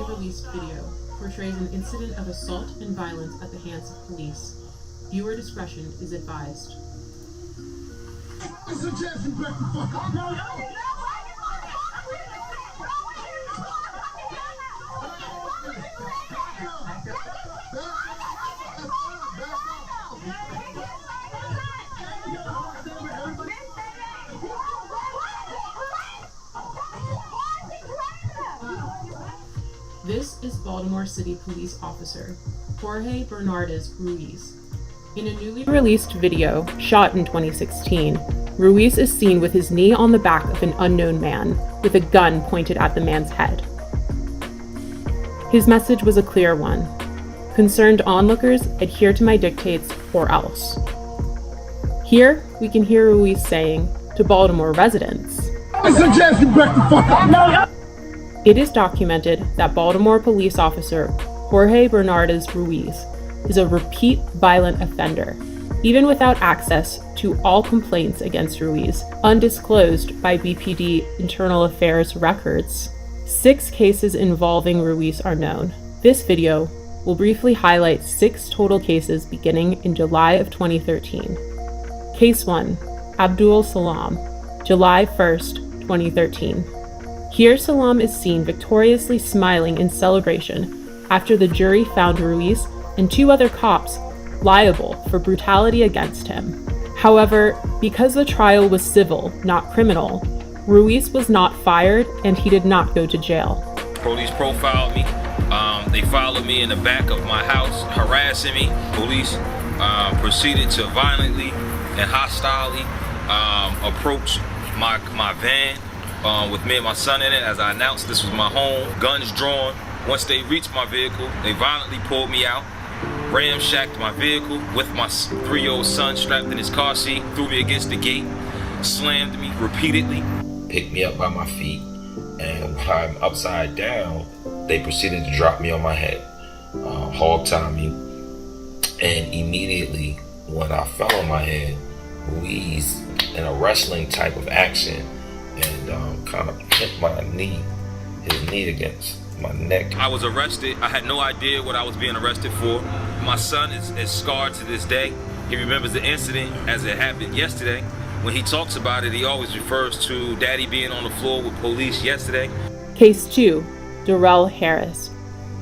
newly released video portrays an incident of assault and violence at the hands of police. Viewer discretion is advised. This is Baltimore City Police Officer Jorge Bernardez Ruiz. In a newly released video shot in 2016, Ruiz is seen with his knee on the back of an unknown man with a gun pointed at the man's head. His message was a clear one: concerned onlookers, adhere to my dictates or else. Here, we can hear Ruiz saying to Baltimore residents, I suggest you back the fuck up. It is documented that Baltimore police officer Jorge Bernardez Ruiz is a repeat violent offender, even without access to all complaints against Ruiz, undisclosed by BPD Internal Affairs records. 6 cases involving Ruiz are known. This video will briefly highlight 6 total cases beginning in July of 2013. Case 1, Abdul Salam, July 1st, 2013. Here, Salam is seen victoriously smiling in celebration after the jury found Ruiz and 2 other cops liable for brutality against him. However, because the trial was civil, not criminal, Ruiz was not fired and he did not go to jail. Police profiled me. They followed me in the back of my house, harassing me. Police proceeded to violently and hostilely approach my van with me and my son in it. As I announced, this was my home, guns drawn. Once they reached my vehicle, they violently pulled me out, ramshacked my vehicle with my 3-year-old son strapped in his car seat, threw me against the gate, slammed me repeatedly. Picked me up by my feet, and while I'm upside down, they proceeded to drop me on my head, hog tie me, and immediately when I fell on my head, Ruiz, in a wrestling type of action, and kind of hit his knee against my neck. I was arrested. I had no idea what I was being arrested for. My son is scarred to this day. He remembers the incident as it happened yesterday. When he talks about it, he always refers to Daddy being on the floor with police yesterday. Case 2, Darrell Harris,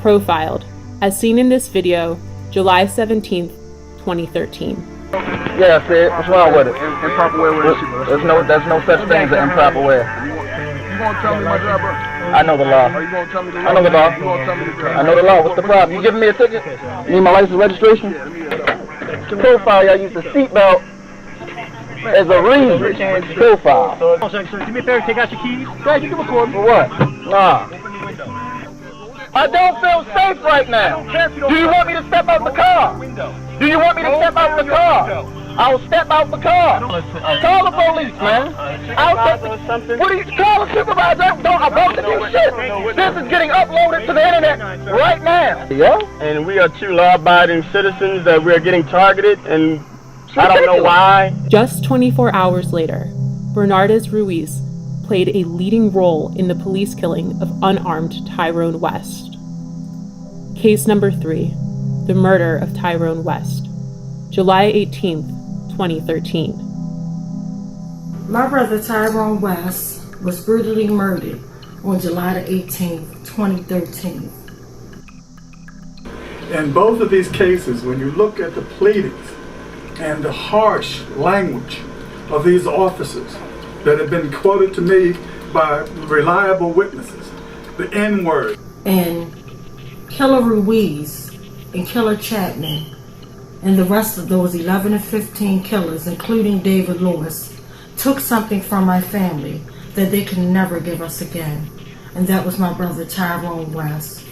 profiled, as seen in this video, July 17th, 2013. Yeah, Sid, what's wrong with it? Improper way with it. There's no such thing as an improper way. You gonna tell me my job, bro? I know the law. Are you gonna tell me the law? I know the law. You gonna tell me the I know the law. What's the problem? You giving me a ticket? You need my license registration? To profile, y'all use the seatbelt as a reason. Profile. Do me a favor, take out your keys. Guys, you can record me. For what? Nah. I don't feel safe right now. Do you want me to step out the car? Do you want me to step out the car? I'll step out the car. Call the police, man. What are you call a supervisor? I'm about to do shit. This is getting uploaded to the internet right now. Yeah? And we are 2 law-abiding citizens that we are getting targeted, and I don't know why. Just 24 hours later, Bernardez Ruiz played a leading role in the police killing of unarmed Tyrone West. Case number 3, the murder of Tyrone West, July 18th, 2013. My brother Tyrone West was brutally murdered on July the 18th, 2013. In both of these cases, when you look at the pleadings and the harsh language of these officers that have been quoted to me by reliable witnesses, the N-word. And Killer Ruiz and Killer Chapman and the rest of those 11 and 15 killers, including David Lewis, took something from my family that they can never give us again. And that was my brother Tyrone West,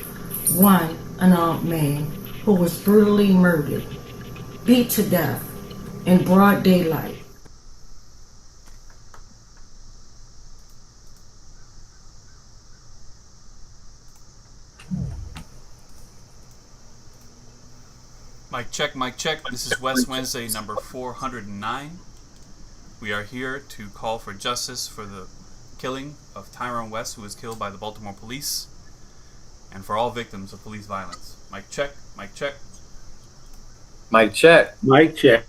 one unarmed man who was brutally murdered, beat to death in broad daylight. Mic check, mic check. This is West Wednesday number 409. We are here to call for justice for the killing of Tyrone West, who was killed by the Baltimore police. and for all victims of police violence. Mic check, mic check. Mic check. Mic check.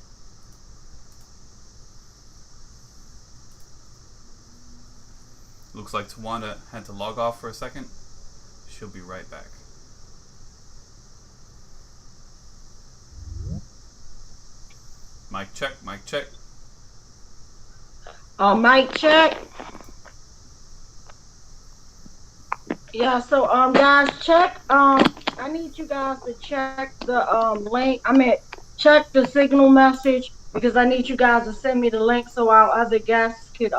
Looks like Tawanda had to log off for a second. She'll be right back. Mic check, mic check. Mic check. Yeah, so guys, check I need you guys to check the link. Check the signal message, because I need you guys to send me the link so our other guests could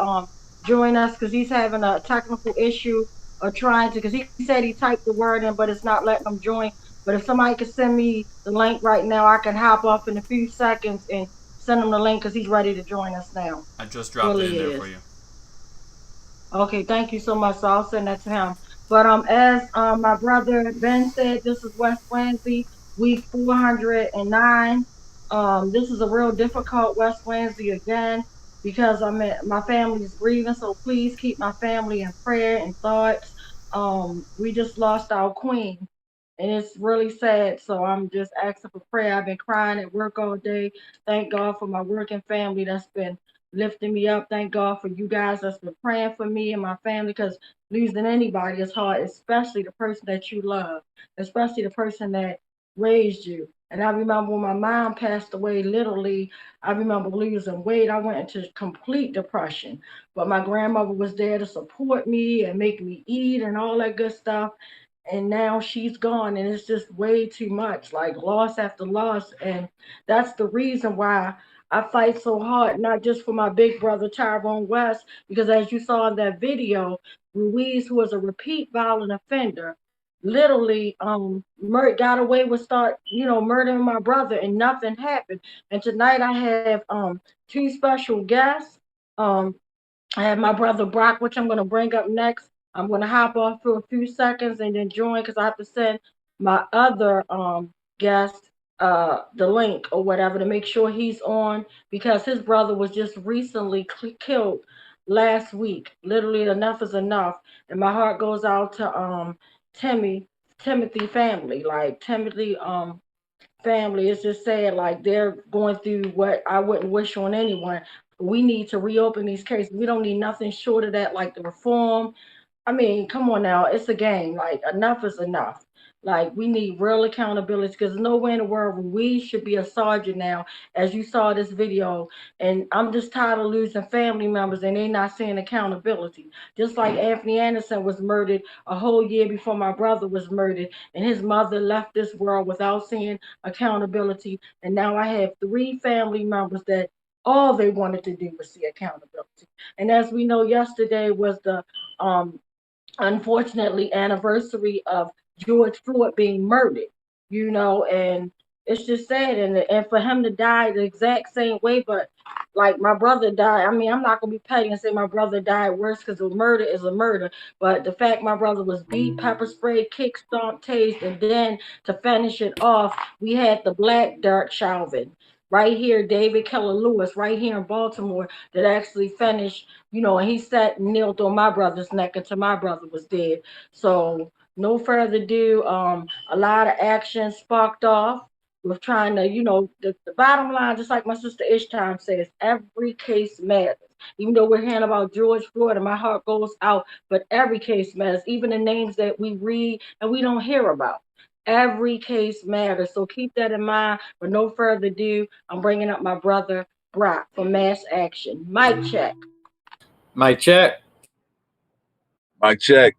join us, because he's having a technical issue of trying to, because he said he typed the word in but it's not letting him join. But if somebody could send me the link right now, I can hop off in a few seconds and send him the link, because he's ready to join us now. I just dropped it in there for you. Okay, thank you so much. So I'll send that to him. But as my brother Ben said, this is West Wednesday, week 409. This is a real difficult West Wednesday again, because my family's grieving. So please keep my family in prayer and thoughts. We just lost our queen, and it's really sad. So I'm just asking for prayer. I've been crying at work all day. Thank God for my working family that's been lifting me up. Thank God for you guys that's been praying for me and my family, because losing anybody is hard, especially the person that you love, especially the person that raised you. And I remember when my mom passed away, literally, I remember losing weight. I went into complete depression, but my grandmother was there to support me and make me eat and all that good stuff. And now she's gone, and it's just way too much, like loss after loss. And that's the reason why I fight so hard, not just for my big brother Tyrone West, because as you saw in that video, Ruiz, who was a repeat violent offender, literally got away with murdering my brother, and nothing happened. And tonight I have two special guests. I have my brother Brock, which I'm going to bring up next. I'm going to hop off for a few seconds and then join, because I have to send my other guest the link or whatever to make sure he's on, because his brother was just recently killed last week. Literally, enough is enough. And my heart goes out to Timothy family, like Timothy family. It's just sad, like they're going through what I wouldn't wish on anyone. We need to reopen these cases. We don't need nothing short of that, like the reform. I mean, come on now, it's a game. Like, enough is enough. Like, we need real accountability, because nowhere in the world we should be a sergeant now, as you saw this video. And I'm just tired of losing family members and they not seeing accountability. Just like Anthony Anderson was murdered a whole year before my brother was murdered, and his mother left this world without seeing accountability. And now I have 3 family members that all they wanted to do was see accountability. And as we know, yesterday was the unfortunately anniversary of George Floyd being murdered, and it's just sad. And for him to die the exact same way, but like my brother died. I mean, I'm not gonna be petty and say my brother died worse, because a murder is a murder. But the fact my brother was beat, pepper sprayed, kick, stomped, tased, and then to finish it off, we had the black Derek Chauvin right here, David Keller Lewis, right here in Baltimore, that actually finished, and he sat and kneeled on my brother's neck until my brother was dead. So no further ado, a lot of action sparked off with trying to, the bottom line, just like my sister Ishtime says, every case matters. Even though we're hearing about George Floyd and my heart goes out, but every case matters, even the names that we read and we don't hear about. Every case matters. So keep that in mind. With no further ado, I'm bringing up my brother Brock for Mass Action. Mic check. Mic check. Mic check.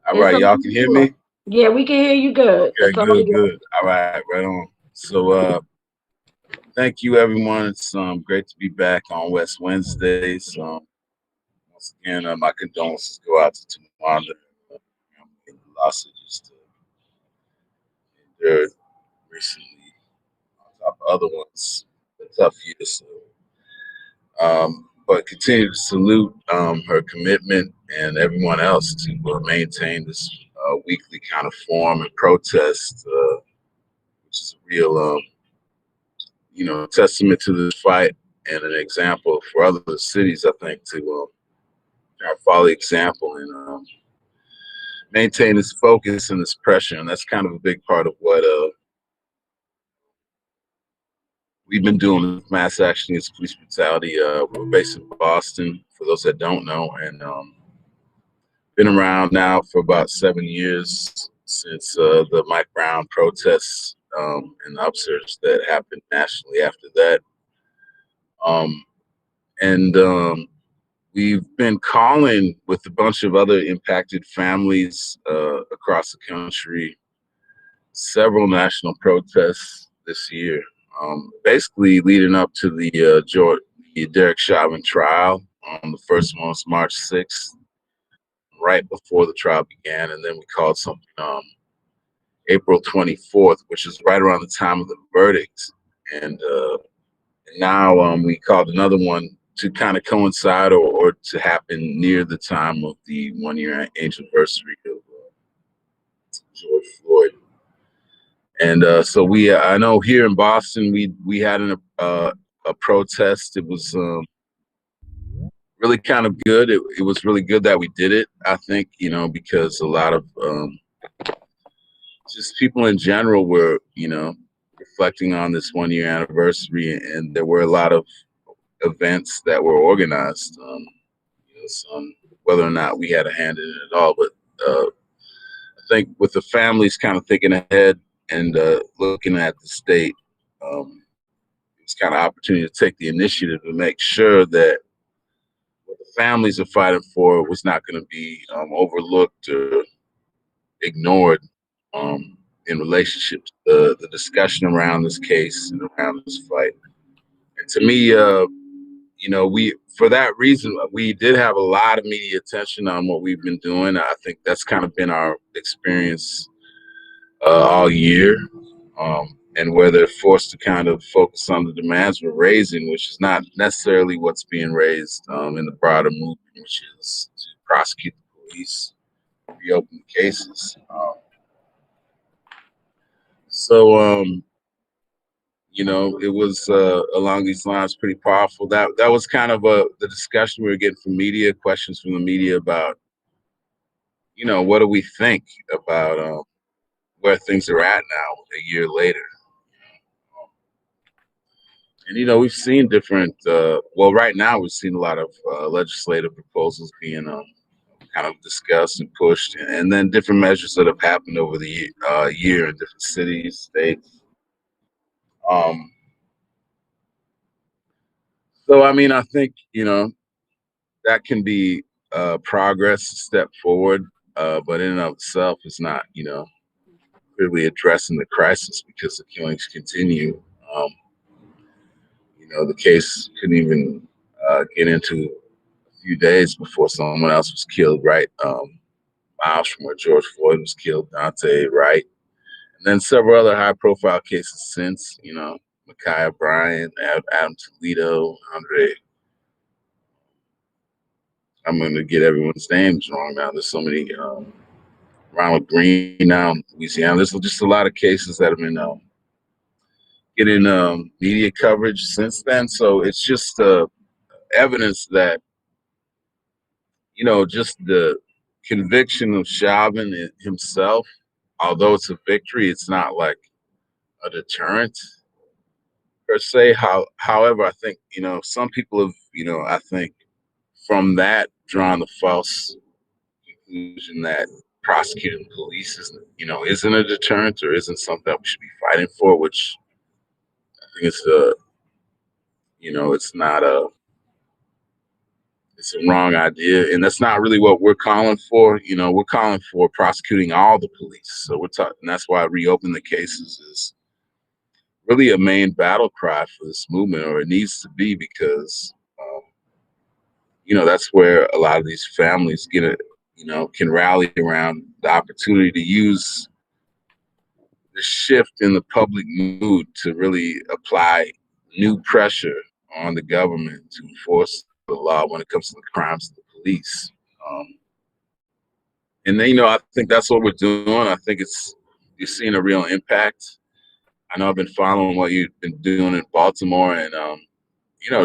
All right, y'all can hear me? Yeah, we can hear you good. Okay, good. All right, right on. So thank you, everyone. It's great to be back on West Wednesdays. Once again, my condolences go out to Tawanda. The loss of just endured recently. On top of other ones, a tough year. So, but continue to salute her commitment and everyone else to maintain this weekly kind of form and protest, which is a real, testament to this fight and an example for other cities, I think, to try to follow the example and maintain this focus and this pressure. And that's kind of a big part of what we've been doing with Mass Action Against Police Brutality. We're based in Boston, for those that don't know, and been around now for about 7 years since the Mike Brown protests and the upsurge that happened nationally after that. We've been calling with a bunch of other impacted families across the country, several national protests this year, basically leading up to the Derek Chauvin trial. The first one was March 6th, right before the trial began, and then we called something April 24th, which is right around the time of the verdict. And now we called another one to kind of coincide or to happen near the time of the 1-year anniversary of George Floyd. And so I know here in Boston, we had a protest. It was really kind of good. It was really good that we did it, I think, because a lot of just people in general were, reflecting on this 1-year anniversary, and there were a lot of events that were organized, some, whether or not we had a hand in it at all. But I think with the families kind of thinking ahead and looking at the state, it's kind of opportunity to take the initiative to make sure that what the families are fighting for was not going to be overlooked or ignored in relationship to the discussion around this case and around this fight. And to me, for that reason, we did have a lot of media attention on what we've been doing. I think that's kind of been our experience all year, and where they're forced to kind of focus on the demands we're raising, which is not necessarily what's being raised in the broader movement, which is to prosecute the police, reopen the cases. It was along these lines pretty powerful. That was kind of the discussion we were getting from media, questions from the media about, what do we think about where things are at now a year later. And, we've seen different, right now we've seen a lot of legislative proposals being kind of discussed and pushed, and then different measures that have happened over the year in different cities, states. So, I think, that can be progress, a step forward, but in and of itself, it's not, really addressing the crisis because the killings continue. The case couldn't even get into a few days before someone else was killed, right? Miles from where George Floyd was killed, Dante Wright. And then several other high-profile cases since, Ma'Khia Bryant, Adam Toledo, Andre. I'm going to get everyone's names wrong now. There's so many. Ronald Green now in Louisiana. There's just a lot of cases that have been getting media coverage since then. So it's just evidence that, just the conviction of Chauvin himself, although it's a victory, it's not like a deterrent per se. However, I think, some people have, I think from that drawn the false conclusion that prosecuting the police isn't a deterrent or isn't something that we should be fighting for, which I think it's it's a wrong idea, and that's not really what we're calling for. We're calling for prosecuting all the police. So we're talking, and that's why reopen the cases is really a main battle cry for this movement, or it needs to be, because that's where a lot of these families can rally around the opportunity to use the shift in the public mood to really apply new pressure on the government to enforce the law when it comes to the crimes of the police. And then, I think that's what we're doing. I think you're seeing a real impact. I know I've been following what you've been doing in Baltimore, and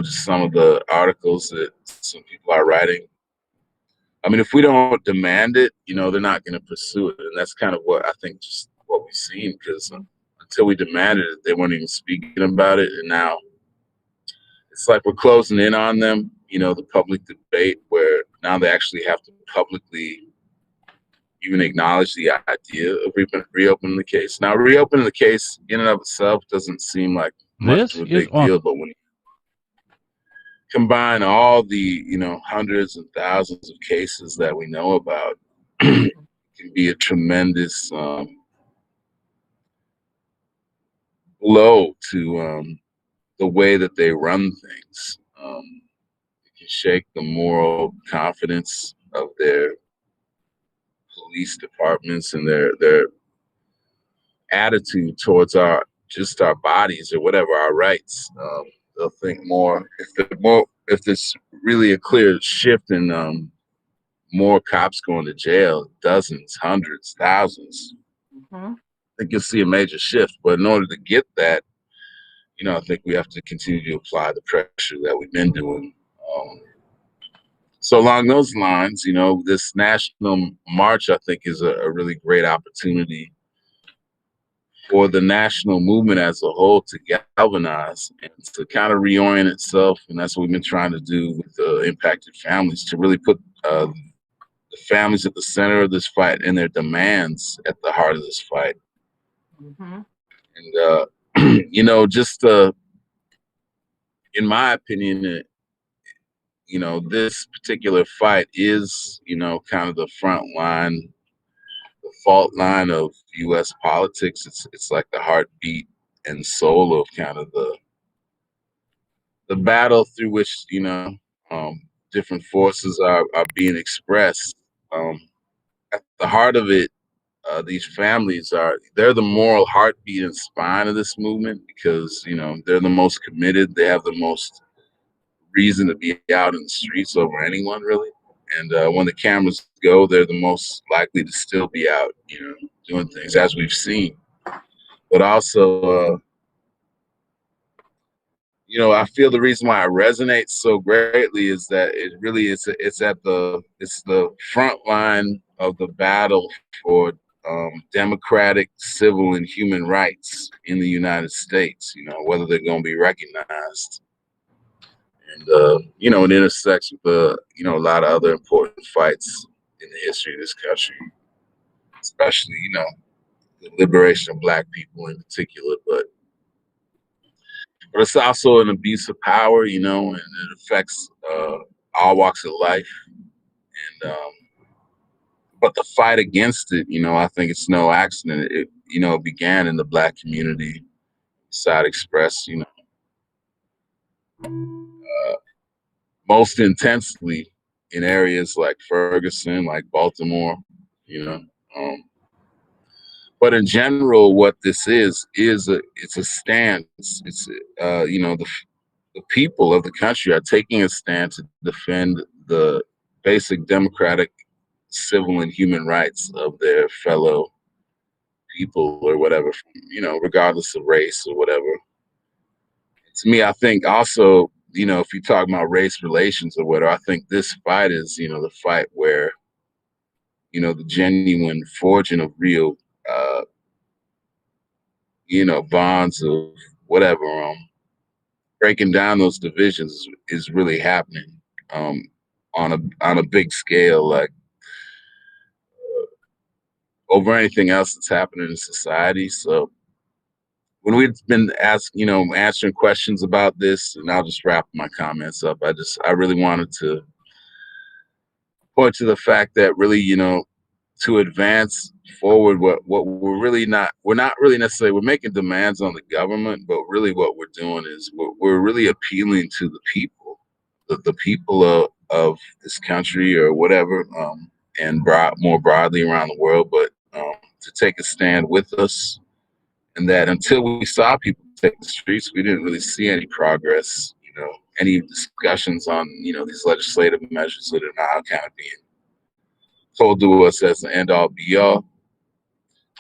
just some of the articles that some people are writing. I mean, if we don't demand it, they're not going to pursue it. And that's kind of what I think just what we've seen, because until we demanded it, they weren't even speaking about it. And now it's like we're closing in on them, the public debate, where now they actually have to publicly even acknowledge the idea of reopening the case. Now, reopening the case in and of itself doesn't seem like much of a big deal, but when you combine all the, hundreds and thousands of cases that we know about, it can be a tremendous blow to the way that they run things. It can shake the moral confidence of their police departments and their attitude towards our bodies or whatever, our rights. They'll think more if there's really a clear shift in more cops going to jail, dozens, hundreds, thousands. I think you'll see a major shift. But in order to get that, I think we have to continue to apply the pressure that we've been doing. So along those lines, this national march, I think, is a really great opportunity for the national movement as a whole to galvanize and to kind of reorient itself. And that's what we've been trying to do with the impacted families, to really put the families at the center of this fight and their demands at the heart of this fight. And, just in my opinion, this particular fight is, kind of the front line, the fault line of U.S. politics. It's like the heartbeat and soul of kind of the battle through which, different forces are being expressed. At the heart of it, these families they're the moral heartbeat and spine of this movement, because, they're the most committed. They have the most reason to be out in the streets over anyone, really. And when the cameras go, they're the most likely to still be out, doing things, as we've seen. But also, I feel the reason why it resonates so greatly is that it really it's the front line of the battle for democratic, civil, and human rights in the United States. Whether they're going to be recognized. And, it intersects with, a lot of other important fights in the history of this country, especially, the liberation of Black people in particular. But it's also an abuse of power, and it affects all walks of life. And but the fight against it, I think it's no accident. It began in the Black community, Side Express, most intensely in areas like Ferguson, like Baltimore, but in general, what this is it's a stance. It's the people of the country are taking a stand to defend the basic democratic, civil, and human rights of their fellow people, or whatever, regardless of race or whatever. To me, I think also, if you talk about race relations or whatever, I think this fight is, the fight where, the genuine forging of real, bonds of whatever, breaking down those divisions is really happening on a big scale, like over anything else that's happening in society. So when we've been answering questions about this, and I'll just wrap my comments up, I really wanted to point to the fact that really, to advance forward what we're not really necessarily, we're making demands on the government, but really what we're doing is we're really appealing to the people, the people of this country or whatever, and more broadly around the world, but to take a stand with us. And that until we saw people take the streets, we didn't really see any progress, any discussions on, these legislative measures that are now kind of being told to us as the end all be all.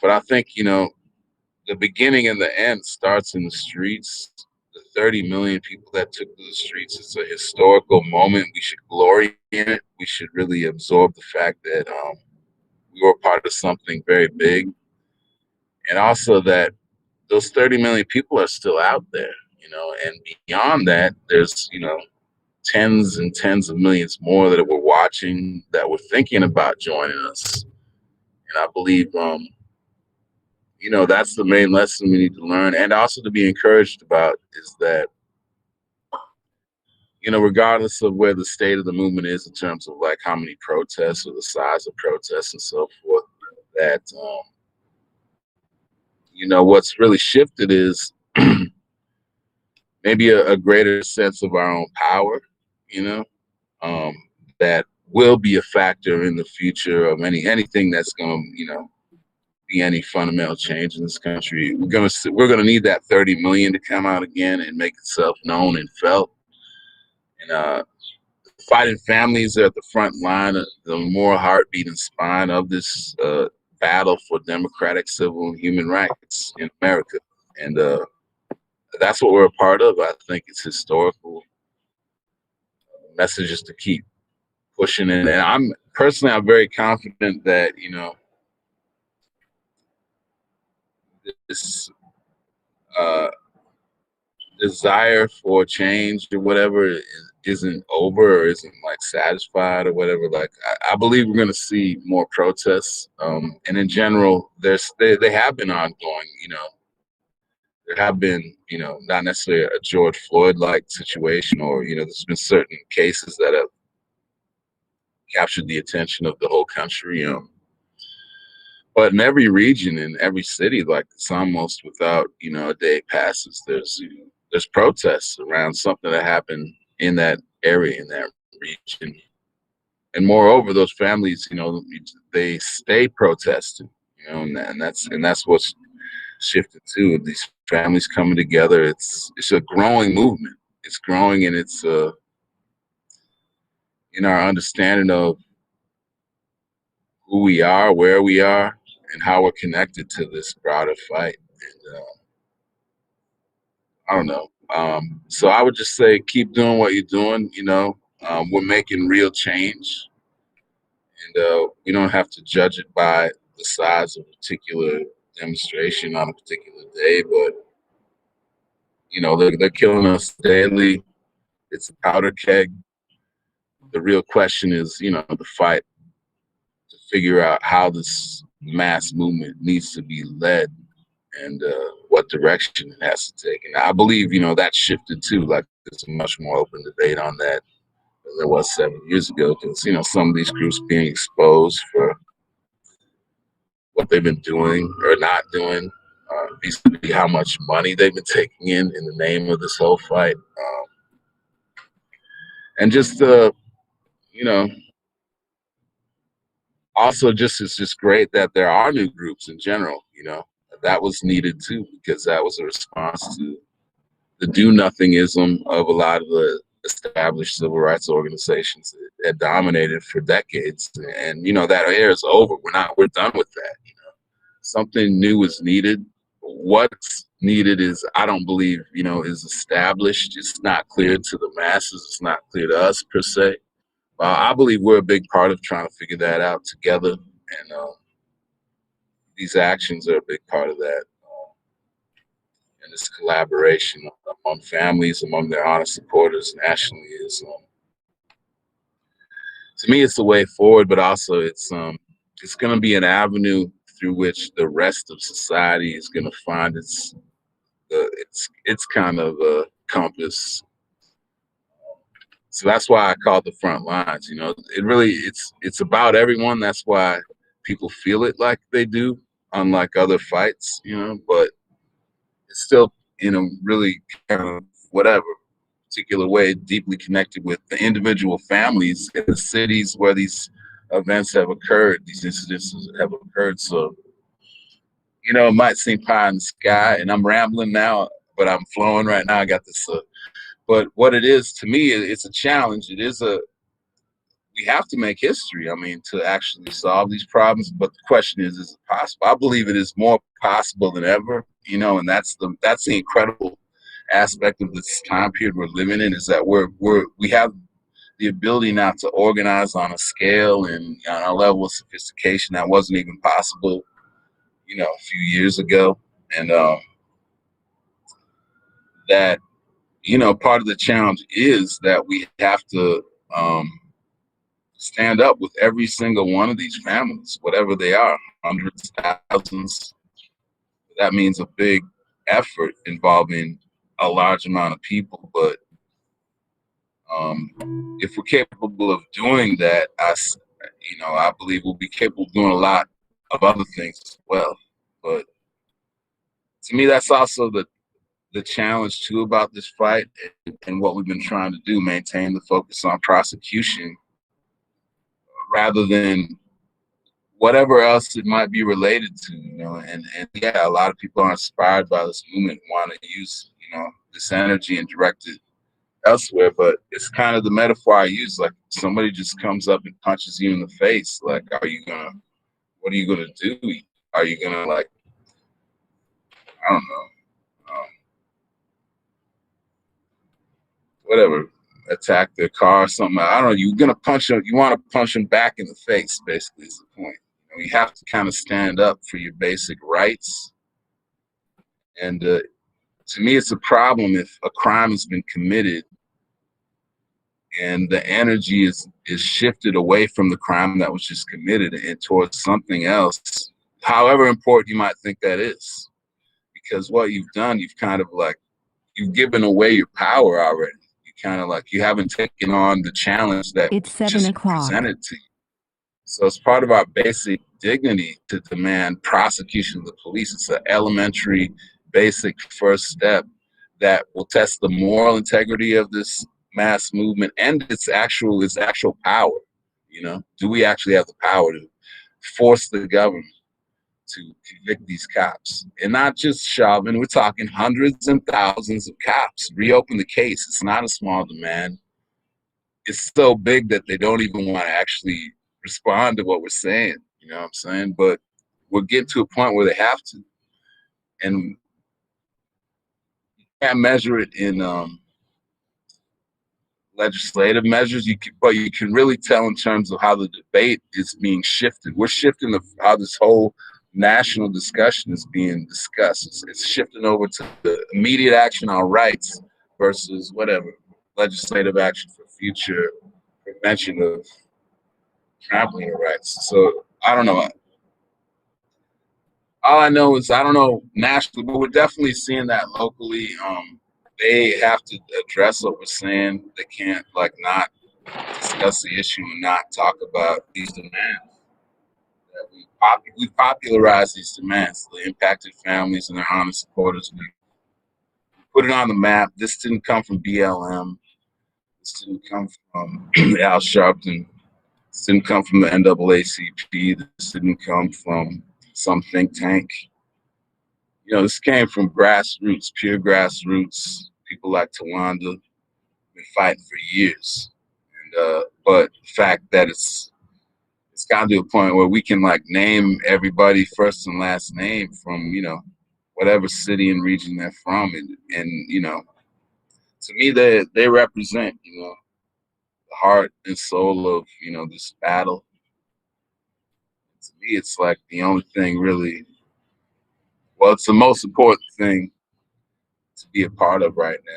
But I think, the beginning and the end starts in the streets. The 30 million people that took to the streets. It's a historical moment. We should glory in it. We should really absorb the fact that we were part of something very big. And also that those 30 million people are still out there, and beyond that, there's, tens and tens of millions more that were watching, that were thinking about joining us. And I believe, that's the main lesson we need to learn, and also to be encouraged about, is that, regardless of where the state of the movement is in terms of like how many protests or the size of protests and so forth, that, what's really shifted is maybe a greater sense of our own power, that will be a factor in the future of anything that's going to, be any fundamental change in this country. We're gonna need that 30 million to come out again and make itself known and felt. And fighting families are at the front line, the moral heartbeat and spine of this battle for democratic, civil, and human rights in America. And that's what we're a part of. I think it's historical messages to keep pushing in. And I'm very confident that, this desire for change or whatever isn't over or isn't like satisfied or whatever. Like I believe we're going to see more protests, and in general, they have been ongoing. There have been, not necessarily a George Floyd like situation, or there's been certain cases that have captured the attention of the whole country. But in every region, in every city, like it's almost without, a day passes, there's protests around something that happened in that area, in that region. And moreover, those families, they stay protesting, and that's what's shifted too. These families coming together. It's a growing movement. It's growing, and it's our understanding of who we are, where we are, and how we're connected to this broader fight. And I don't know. So I would just say, keep doing what you're doing. We're making real change, and we don't have to judge it by the size of a particular demonstration on a particular day. But they're killing us daily. It's a powder keg. The real question is, the fight to figure out how this mass movement needs to be led, and what direction it has to take. And I believe, that shifted too. Like there's a much more open debate on that than there was 7 years ago, because, some of these groups being exposed for what they've been doing or not doing, vis-a-vis how much money they've been taking in the name of this whole fight. And just, also it's just great that there are new groups in general. That was needed too, because that was a response to the do-nothingism of a lot of the established civil rights organizations that had dominated for decades. And that era is over. We're done with that. Something new is needed. What's needed is, I don't believe, is established. It's not clear to the masses. It's not clear to us per se. I believe we're a big part of trying to figure that out together, and these actions are a big part of that. And this collaboration among families, among their honest supporters nationally is, to me, it's the way forward. But also, it's going to be an avenue through which the rest of society is going to find its kind of a compass. So that's why I call it the front lines. It really, it's about everyone. That's why people feel it like they do, unlike other fights, but it's still, really kind of whatever particular way deeply connected with the individual families in the cities where these events have occurred, these incidences have occurred. So, it might seem pie in the sky, and I'm rambling now, but I'm flowing right now. I got this. But what it is to me, it's a challenge. We have to make history, to actually solve these problems. But the question is it possible? I believe it is more possible than ever, and that's the incredible aspect of this time period we're living in is that we have the ability now to organize on a scale and on a level of sophistication that wasn't even possible, a few years ago. And that, part of the challenge is that we have to stand up with every single one of these families, whatever they are, hundreds, thousands. That means a big effort involving a large amount of people. But if we're capable of doing that, I believe we'll be capable of doing a lot of other things as well. But to me, that's also the challenge too about this fight and what we've been trying to do, maintain the focus on prosecution rather than whatever else it might be related to, and yeah, a lot of people are inspired by this movement, want to use, this energy and direct it elsewhere, but it's kind of the metaphor I use, like somebody just comes up and punches you in the face, like, what are you gonna do? Are you gonna, like, I don't know, whatever, attack their car or something? I don't know, you're gonna punch them, you want to punch them back in the face, basically, is the point. You have to kind of stand up for your basic rights. And to me, it's a problem if a crime has been committed and the energy is shifted away from the crime that was just committed and towards something else, however important you might think that is. Because what you've done, you've kind of like, you've given away your power already. You kind of like, you haven't taken on the challenge that It's 7 just o'clock. presented to you. So it's part of our basic dignity to demand prosecution of the police. It's an elementary, basic first step that will test the moral integrity of this mass movement and its actual power. Do we actually have the power to force the government to convict these cops? And not just Chauvin, we're talking hundreds and thousands of cops. Reopen the case. It's not a small demand. It's so big that they don't even want to actually respond to what we're saying, you know what I'm saying? But we're getting to a point where they have to. And you can't measure it in legislative measures, but you can really tell in terms of how the debate is being shifted. We're shifting how this whole national discussion is being discussed. It's shifting over to the immediate action on rights versus whatever, legislative action for future prevention of trampling your rights. So I don't know. All I know is I don't know nationally, but we're definitely seeing that locally. They have to address what we're saying. They can't not discuss the issue and not talk about these demands. We popularized these demands. The impacted families and their honest supporters. We put it on the map. This didn't come from BLM. This didn't come from Al Sharpton. This didn't come from the NAACP. This didn't come from some think tank. This came from grassroots, pure grassroots. People like Tawanda been fighting for years. And but the fact that it's gotten to a point where we can name everybody first and last name from whatever city and region they're from, and to me they represent the heart and soul of this battle. To me, it's the only thing really. Well, it's the most important thing to be a part of right now.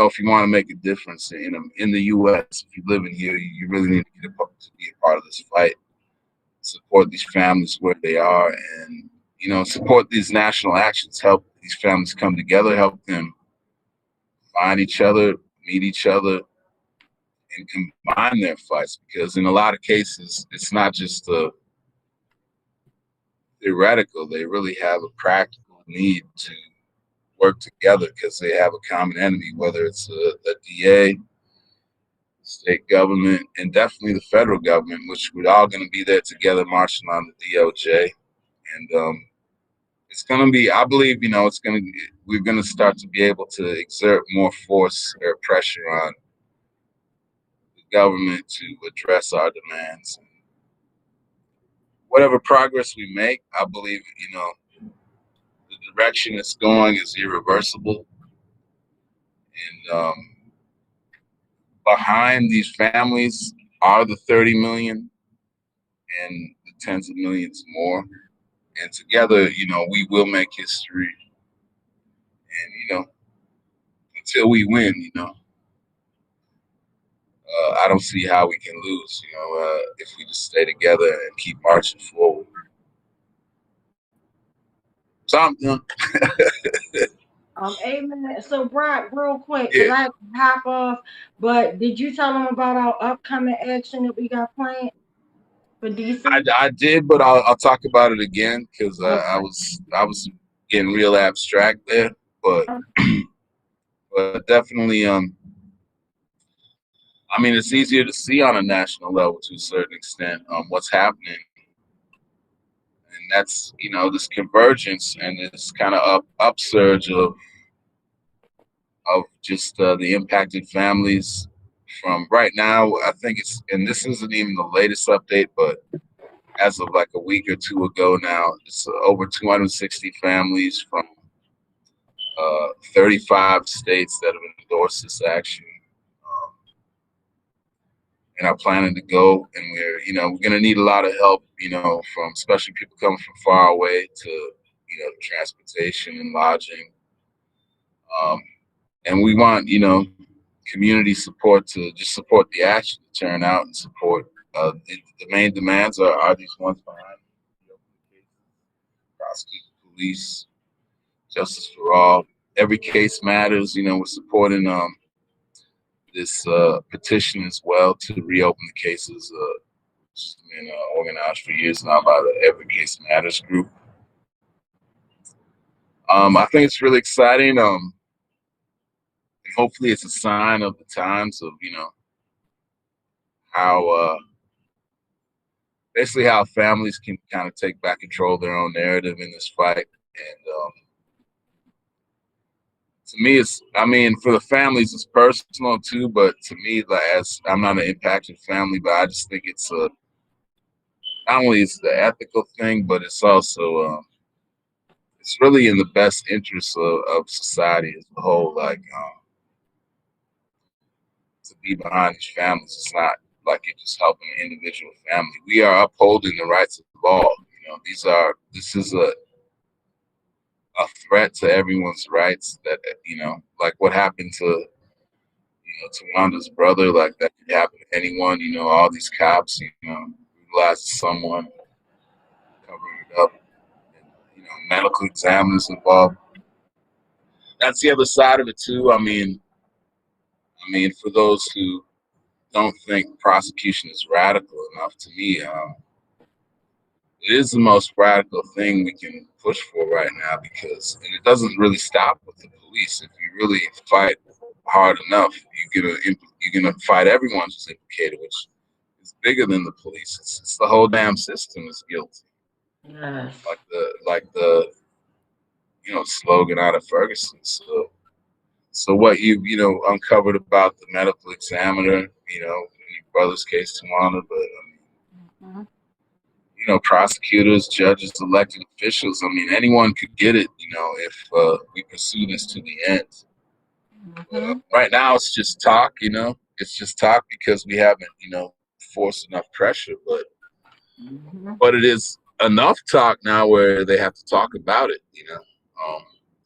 If you want to make a difference in the U.S., if you live in here, you really need to be a part of this fight. Support these families where they are, and support these national actions. Help these families come together. Help them find each other, meet each other, and combine their fights. Because in a lot of cases, it's not just theoretical. They really have a practical need to work together because they have a common enemy, whether it's the DA, state government, and definitely the federal government, which we're all going to be there together marching on the DOJ. And it's going to be, I believe, we're going to start to be able to exert more force or pressure on the government to address our demands. Whatever progress we make, I believe, the direction it's going is irreversible. And behind these families are the 30 million and the tens of millions more. And together, we will make history. And, until we win, I don't see how we can lose, if we just stay together and keep marching forward. So I'm done. Amen. So, Brock, real quick, because I have to hop off, but did you tell them about our upcoming action that we got planned for DC? I did, but I'll talk about it again because I was getting real abstract there, but definitely, I mean, it's easier to see on a national level to a certain extent what's happening, and that's this convergence and this kind of upsurge of just the impacted families. From right now, I think and this isn't even the latest update, but as of like a week or two ago now, it's over 260 families from 35 states that have endorsed this action and are planning to go. And we're going to need a lot of help, from especially people coming from far away to, transportation and lodging. And we want, community support to just support the action, to turn out and support. The main demands are these ones behind prosecute the police, justice for all. Every case matters. We're supporting this petition as well to reopen the cases. It's been organized for years now by the Every Case Matters group. I think it's really exciting. And hopefully it's a sign of the times of, how basically how families can kind of take back control of their own narrative in this fight. And to me, for the families, it's personal too, but to me, as I'm not an impacted family, but I just think it's not only it's the ethical thing, but it's also, it's really in the best interest of society as a whole, to be behind these families. It's not like you're just helping an individual family. We are upholding the rights of all. This is a threat to everyone's rights that, like what happened to, Tawanda's brother, like that could happen to anyone, all these cops, utilize someone, covering it up, and, medical examiners involved. That's the other side of it too. I mean, for those who don't think prosecution is radical enough, to me, it is the most radical thing we can push for right now, because it doesn't really stop with the police. If you really fight hard enough, you're gonna fight everyone who's implicated, which is bigger than the police. It's the whole damn system is guilty. Yes. Like the slogan out of Ferguson. So what you uncovered about the medical examiner, in your brother's case, Tawanda, but prosecutors, judges, elected officials. Anyone could get it, if we pursue this to the end. Right now, it's just talk, It's just talk because we haven't, forced enough pressure. But it is enough talk now where they have to talk about it,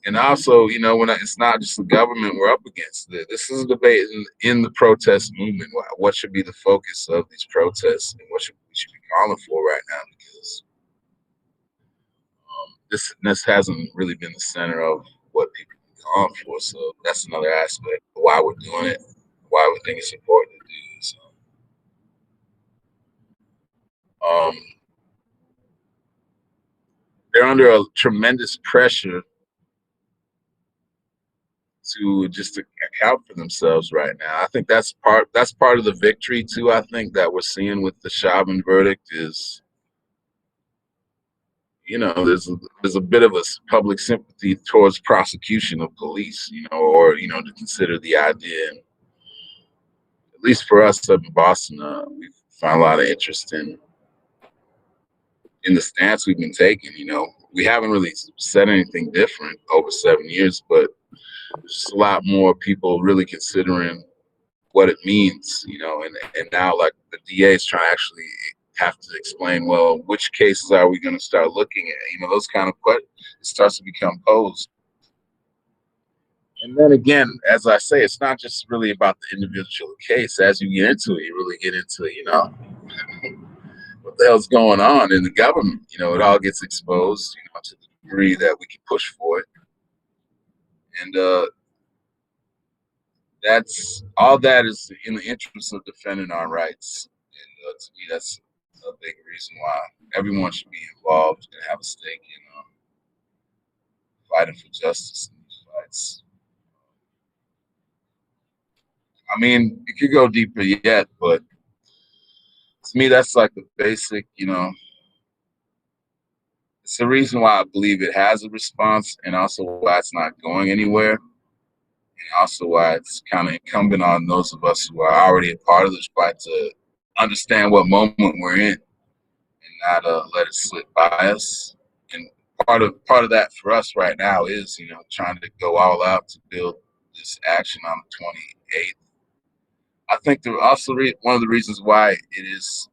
And also, it's not just the government we're up against. This is a debate in the protest movement. What should be the focus of these protests, and what we should be calling for right now? Because this hasn't really been the center of what people are calling for. So that's another aspect of why we're doing it, why we think it's important to do. So, they're under a tremendous pressure to just account for themselves right now. I think that's part of the victory too. I think that we're seeing with the Chauvin verdict is, there's a bit of a public sympathy towards prosecution of police, or to consider the idea. And at least for us up in Boston, we've found a lot of interest in the stance we've been taking. we haven't really said anything different over 7 years, but there's just a lot more people really considering what it means, and now like the DA is trying to actually have to explain, well, which cases are we going to start looking at? Those kind of questions, it starts to become posed. And then again, as I say, it's not just really about the individual case. As you get into it, you really get into, what the hell's going on in the government. It all gets exposed, to the degree that we can push for it. And that is in the interest of defending our rights. And to me, that's a big reason why everyone should be involved and have a stake in fighting for justice in these fights. I mean, it could go deeper yet, but to me, that's like the basic, it's the reason why I believe it has a response, and also why it's not going anywhere, and also why it's kind of incumbent on those of us who are already a part of this fight to understand what moment we're in and not let it slip by us. And part of that for us right now is, trying to go all out to build this action on the 28th. I think one of the reasons why it is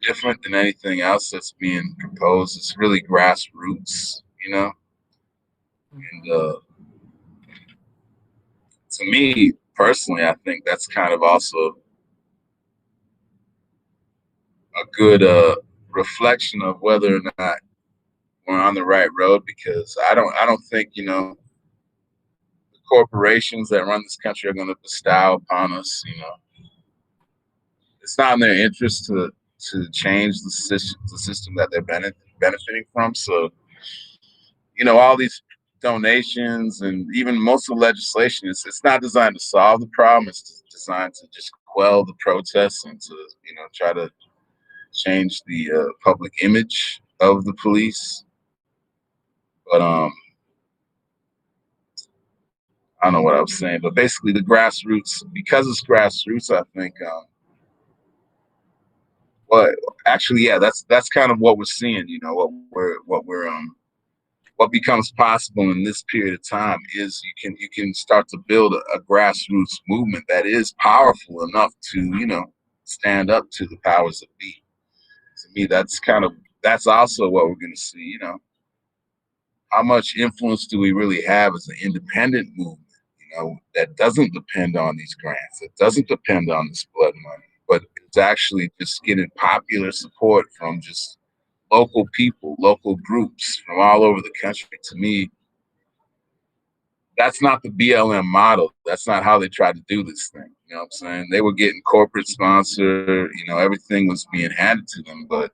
different than anything else that's being proposed is really grassroots, and to me personally, I think that's kind of also a good reflection of whether or not we're on the right road, because I don't think the corporations that run this country are going to bestow upon us, it's not in their interest to change the system that they're benefiting from. So, all these donations and even most of the legislation, it's not designed to solve the problem. It's designed to just quell the protests and to, try to change the public image of the police. But I don't know what I was saying, but basically the grassroots, because it's grassroots, I think, that's kind of what we're seeing, what becomes possible in this period of time is you can start to build a grassroots movement that is powerful enough to, stand up to the powers that be. To me, that's also what we're going to see, how much influence do we really have as an independent movement, that doesn't depend on these grants, that doesn't depend on this blood money, but it's actually just getting popular support from just local people, local groups from all over the country. To me, that's not the BLM model. That's not how they tried to do this thing. You know what I'm saying? They were getting corporate sponsor, everything was being handed to them, but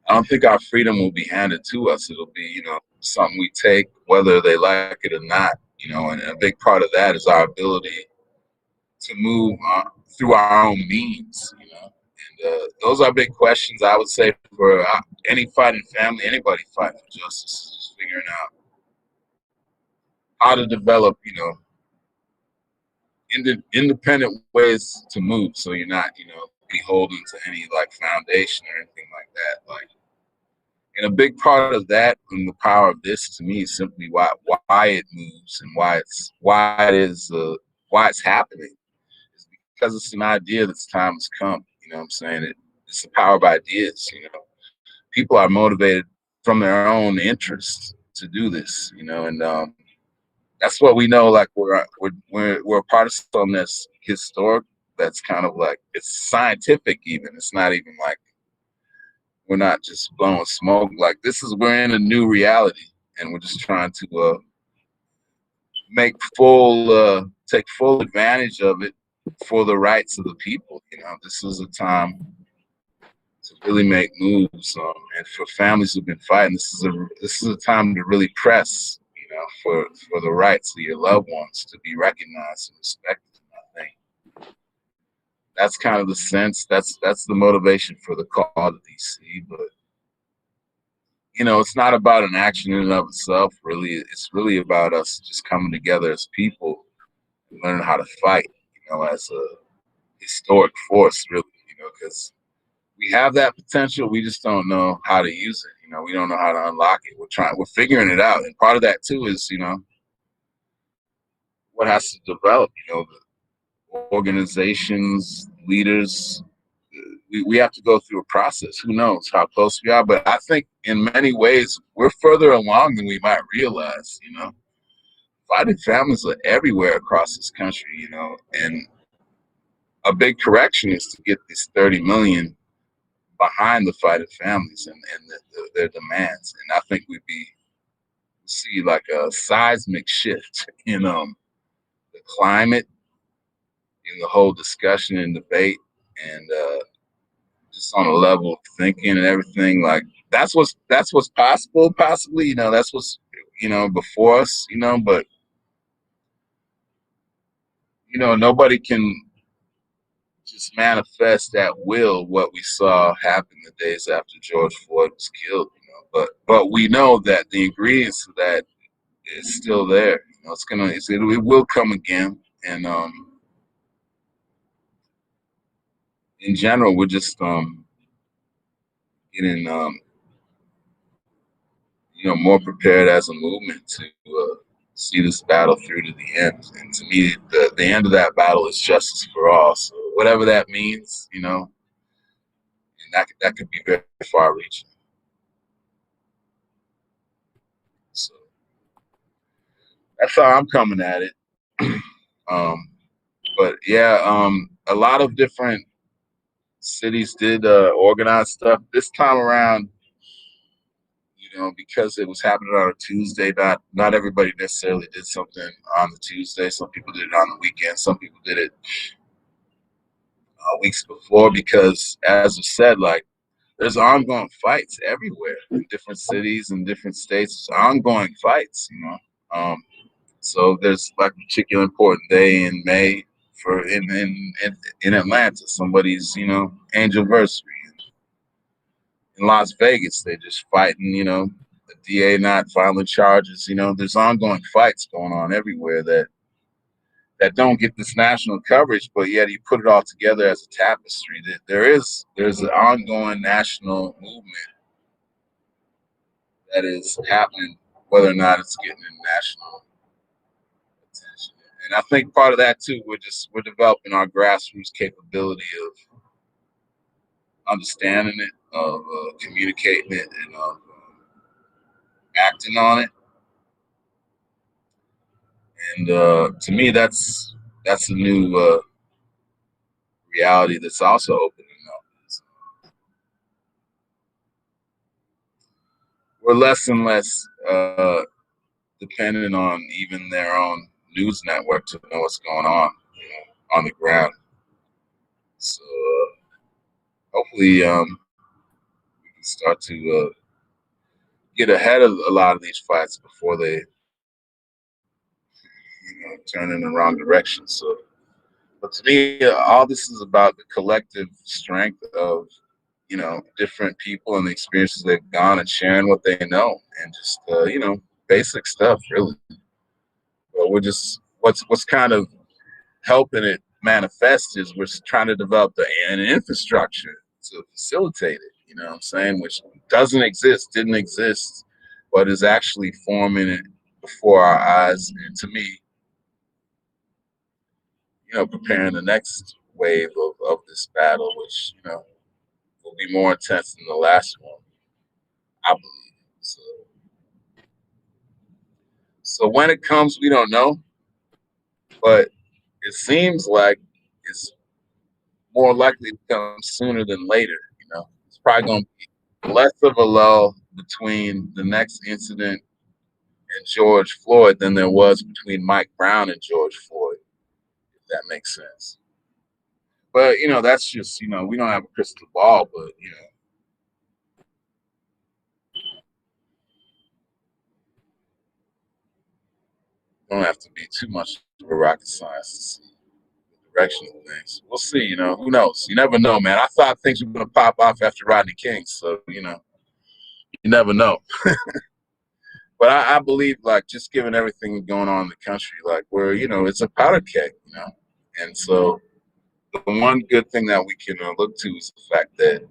I don't think our freedom will be handed to us. It'll be, something we take whether they like it or not, and a big part of that is our ability to move through our own means, and those are big questions, I would say, for any fighting family, anybody fighting for justice, just figuring out how to develop, independent ways to move, so you're not, beholden to any like foundation or anything like that. Like, and a big part of that and the power of this, to me, is simply why it moves and why it's happening. Because it's an idea that's time has come. You know what I'm saying? It's the power of ideas. People are motivated from their own interests to do this. And that's what we know. Like we're a part of something that's historic. That's kind of like, it's scientific. Even it's not even like we're not just blowing smoke. Like we're in a new reality, and we're just trying to take full advantage of it for the rights of the people. This is a time to really make moves, and for families who've been fighting, this is a time to really press, for the rights of your loved ones to be recognized and respected. I think that's kind of the sense. That's the motivation for the call to DC. But it's not about an action in and of itself. Really, it's really about us just coming together as people and learning how to fight. As a historic force, really, because we have that potential. We just don't know how to use it. You know, we don't know how to unlock it. We're figuring it out. And part of that too is, you know, what has to develop, you know, the organizations, leaders, we have to go through a process. Who knows how close we are? But I think in many ways, we're further along than we might realize, you know. Fighting families are everywhere across this country, you know, and a big correction is to get this 30 million behind the fighting families and their demands. And I think we'd see like a seismic shift in the climate, in the whole discussion and debate, and just on a level of thinking and everything. Like that's what's possible, possibly, you know, that's what's, you know, before us, you know, but you know, nobody can just manifest at will what we saw happen the days after George Floyd was killed, you know. But we know that the ingredients of that is still there. You know, it will come again. And in general, we're just getting you know, more prepared as a movement to see this battle through to the end. And to me, the end of that battle is justice for all. So whatever that means, you know, and that could be very far-reaching. So that's how I'm coming at it. But yeah, a lot of different cities did organize stuff this time around. You know, because it was happening on a Tuesday, not everybody necessarily did something on the Tuesday. Some people did it on the weekend. Some people did it weeks before, because, as I said, like, there's ongoing fights everywhere in different cities and different states. Ongoing fights, you know. So there's like a particular important day in May in Atlanta, somebody's, you know, anniversary. In Las Vegas, they're just fighting, you know, the DA not filing charges. You know, there's ongoing fights going on everywhere that don't get this national coverage, but yet you put it all together as a tapestry. There's an ongoing national movement that is happening, whether or not it's getting national attention. And I think part of that too, we're developing our grassroots capability of understanding it, of communicating it, and of acting on it. And to me, that's a new reality that's also opening up. We're less and less dependent on even their own news network to know what's going on, you know, on the ground. So hopefully we can start to get ahead of a lot of these fights before they, you know, turn in the wrong direction. So, but to me, all this is about the collective strength of, you know, different people and the experiences they've gone, and sharing what they know, and just you know, basic stuff really. But we're just what's kind of helping it manifest is we're trying to develop an infrastructure to facilitate it. You know what I'm saying? Which didn't exist, but is actually forming it before our eyes. And to me, you know, preparing the next wave of this battle, which, you know, will be more intense than the last one, I believe. So when it comes, we don't know, but it seems like it's more likely to come sooner than later. You know, it's probably going to be less of a lull between the next incident and George Floyd than there was between Mike Brown and George Floyd, if that makes sense. But, you know, that's just, you know, we don't have a crystal ball, but, you know, don't have to be too much of a rocket science to see the direction of things. We'll see, you know, who knows? You never know, man. I thought things were going to pop off after Rodney King, so, you know, you never know. But I believe, like, just given everything going on in the country, like, we're, you know, it's a powder keg, you know. And so the one good thing that we can look to is the fact that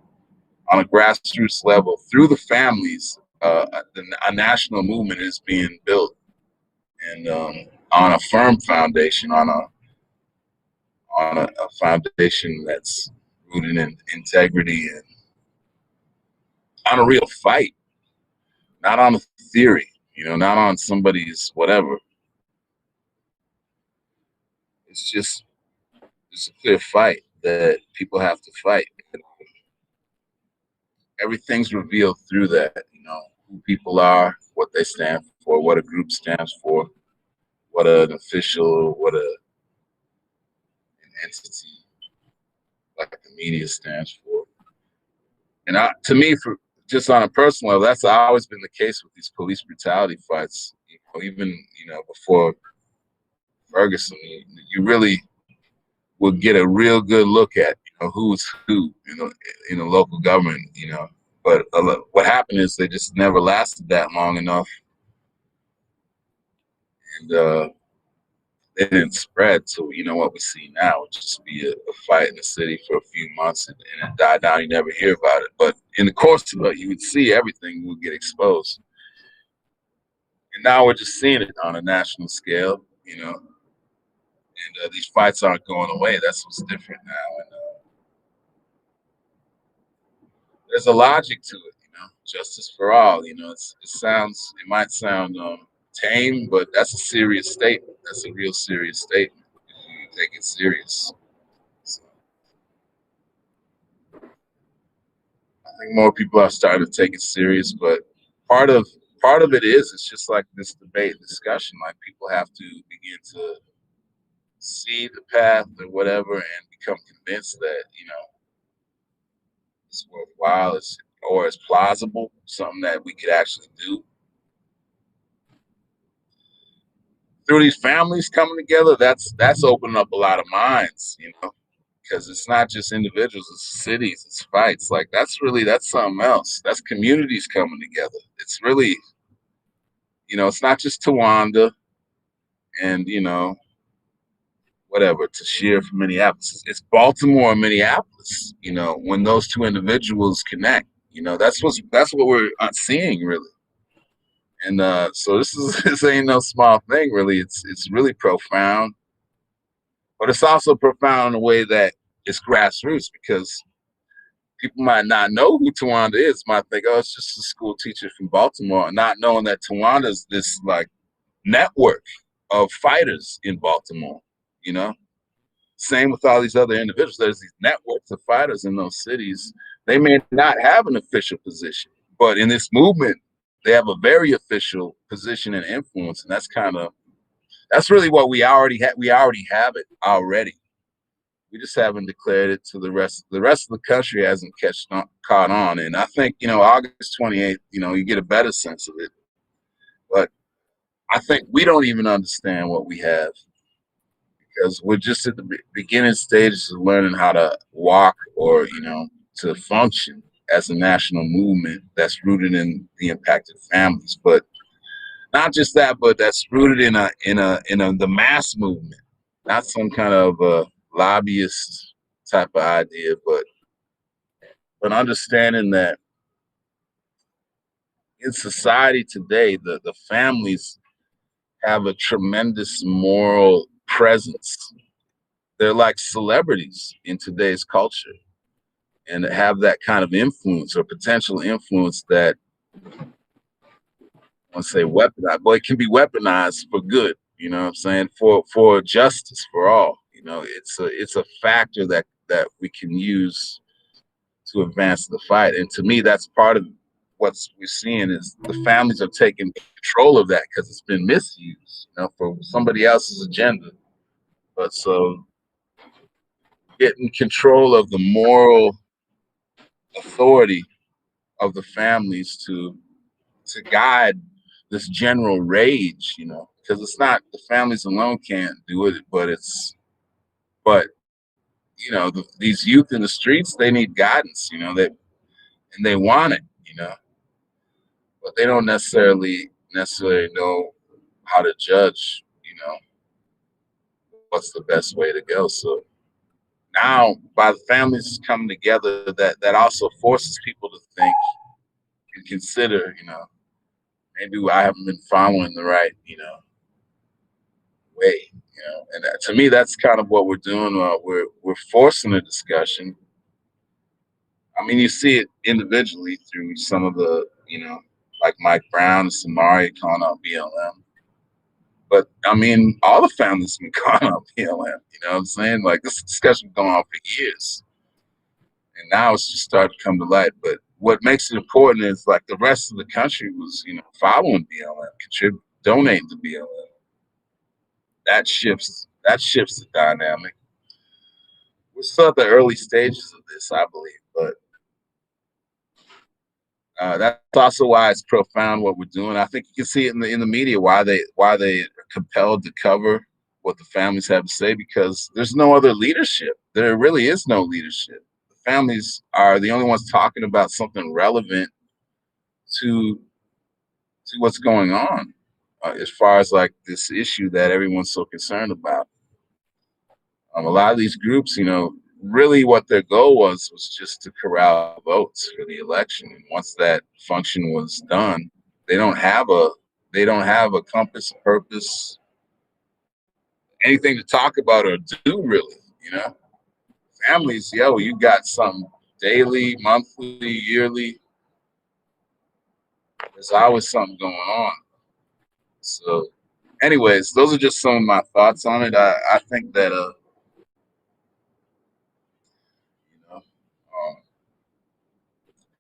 on a grassroots level through the families. A national movement is being built, and on a firm foundation, on a foundation that's rooted in integrity and on a real fight, not on a theory, not on somebody's whatever. It's a clear fight that people have to fight. Everything's revealed through that, who people are, what they stand for, what a group stands for, what an official, what an entity like the media stands for. And to me, for just on a personal level, that's always been the case with these police brutality fights. Even before Ferguson, you really would get a real good look at who's who in the local government. But what happened is they just never lasted that long enough, and they didn't spread to what we see now. It'd just be a fight in the city for a few months and it died down. You never hear about it. But in the course of it, you would see everything would get exposed. And now we're just seeing it on a national scale, and these fights aren't going away. That's what's different now. And there's a logic to it, justice for all. It might sound tame, but that's a serious statement. That's a real serious statement. You take it serious. So, I think more people are starting to take it serious, but part of it is it's just like this debate discussion. Like people have to begin to see the path or whatever and become convinced that it's worthwhile, or it's plausible, something that we could actually do. Through these families coming together, that's opening up a lot of minds, because it's not just individuals, it's cities, it's fights. Like that's something else. That's communities coming together. It's really, it's not just Tawanda and whatever, Tashir from Minneapolis. It's Baltimore and Minneapolis. When those two individuals connect, that's what we're seeing really. And so this ain't no small thing, really. It's really profound, but it's also profound in a way that it's grassroots, because people might not know who Tawanda is. Might think, oh, it's just a school teacher from Baltimore, not knowing that Tawanda's this like network of fighters in Baltimore. Same with all these other individuals. There's these networks of fighters in those cities. They may not have an official position, but in this movement, they have a very official position and influence, and that's really what we already have. We already have it already. We just haven't declared it to the rest. The rest of the country hasn't caught on, and I think August 28th, you get a better sense of it. But I think we don't even understand what we have, because we're just at the beginning stages of learning how to walk, or to function as a national movement that's rooted in the impacted families. But not just that, but that's rooted in the mass movement, not some kind of lobbyist type of idea, but understanding that in society today, the families have a tremendous moral presence. They're like celebrities in today's culture, and have that kind of influence or potential influence that, I want to say weaponized, but it can be weaponized for good, what I'm saying, for justice for all. It's a factor that we can use to advance the fight. And to me, that's part of what we're seeing is the families are taking control of that, because it's been misused, for somebody else's agenda. But so getting control of the moral authority of the families to guide this general rage, because it's not the families alone can't do it, but these youth in the streets, they need guidance, and they want it, but they don't necessarily know how to judge, what's the best way to go. So now by the families coming together, that also forces people to think and consider, maybe I haven't been following the right, way, and to me, that's kind of what we're doing. We're forcing a discussion. I mean, you see it individually through some of the, like Mike Brown and Samari calling out BLM. But I mean, all the families been calling out BLM. You know what I'm saying? Like this discussion going on for years, and now it's just starting to come to light. But what makes it important is like the rest of the country was, following BLM, donating to BLM. That shifts the dynamic. We're still at the early stages of this, I believe, but that's also why it's profound what we're doing. I think you can see it in the media why they are compelled to cover what the families have to say, because there's no other leadership. There really is no leadership. The families are the only ones talking about something relevant to what's going on, as far as like this issue that everyone's so concerned about. A lot of these groups, really what their goal was just to corral votes for the election. And once that function was done, they don't have a compass, purpose, anything to talk about or do really, Families, you got something daily, monthly, yearly. There's always something going on. So anyways, those are just some of my thoughts on it. I think that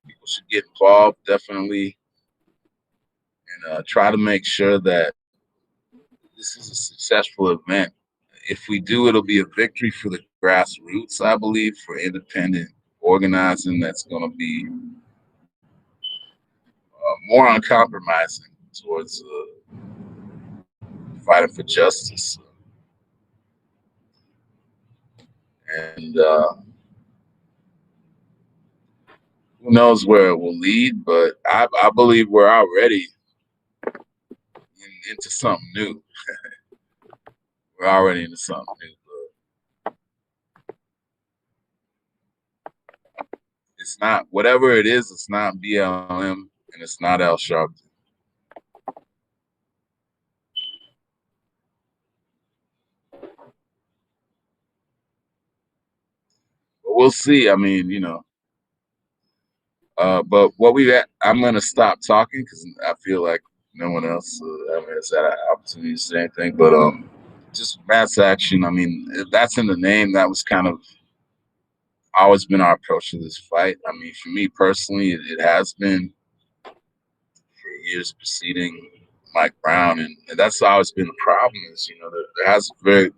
people should get involved definitely, and try to make sure that this is a successful event. If we do, it'll be a victory for the grassroots, I believe, for independent organizing that's going to be more uncompromising towards fighting for justice. And who knows where it will lead, but I believe we're already into something new. We're already into something new. It's not, whatever it is, it's not BLM and it's not Al Sharpton. But we'll see. I mean, but I'm going to stop talking because I feel like no one else has had an opportunity to say anything. But just mass action. I mean, that's in the name. That was kind of always been our approach to this fight. I mean, for me personally, it has been for years preceding Mike Brown, and that's always been the problem. Is there has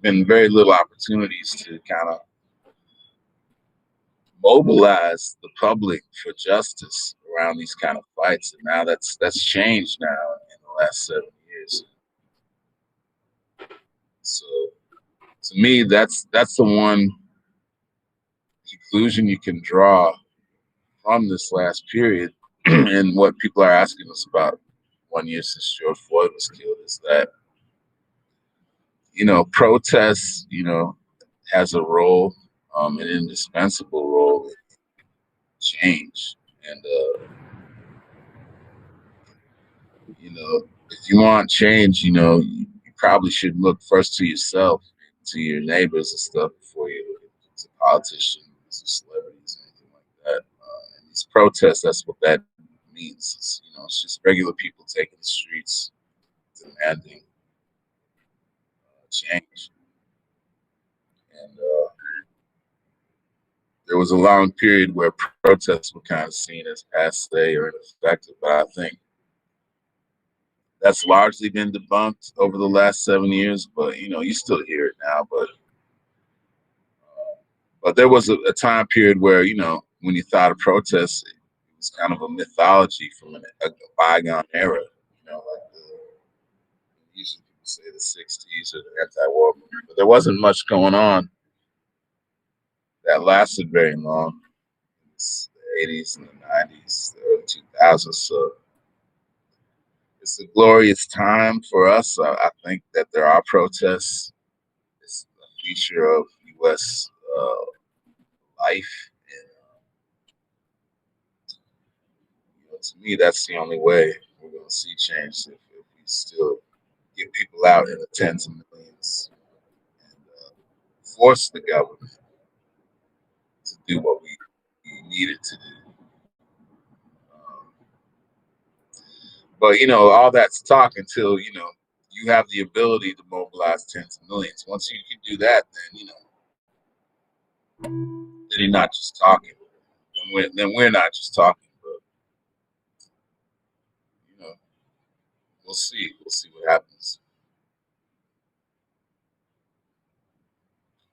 been very little opportunities to kind of mobilize the public for justice around these kind of fights, and now that's changed now in the last 7 years. So to me, that's the one conclusion you can draw from this last period and what people are asking us about 1 year since George Floyd was killed is that protests has a role, an indispensable role in change. And if you want change, you probably should look first to yourself, to your neighbors and stuff before you look to politicians or celebrities or anything like that. And these protests, that's what that means. It's just regular people taking the streets, demanding change. And there was a long period where protests were kind of seen as passe or ineffective, but I think that's largely been debunked over the last 7 years. But you still hear it now. But there was a time period where when you thought of protests, it was kind of a mythology from a bygone era. Usually people say the '60s or the anti-war movement, but there wasn't much going on that lasted very long. It's the '80s and the '90s, the early 2000s. So it's a glorious time for us. I think that there are protests. It's a feature of U.S. life. And to me, that's the only way we're going to see change if we still get people out in the tens of millions and force the government to do what we needed to do. But all that's talk until you have the ability to mobilize tens of millions. Once you can do that, then you're not just talking. Then we're not just talking. But we'll see. We'll see what happens.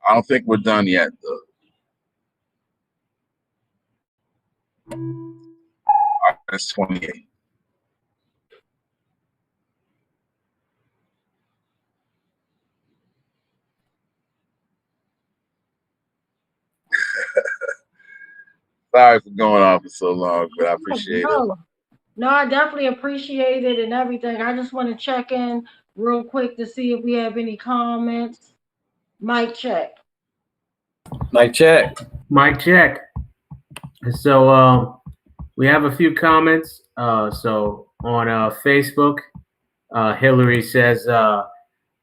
I don't think we're done yet, though. All right, that's 28. Sorry for going on for so long, but I appreciate it. No, I definitely appreciate it and everything. I just want to check in real quick to see if we have any comments. Mic check. Mic check. Mic check. So we have a few comments. So on Facebook, Hillary says,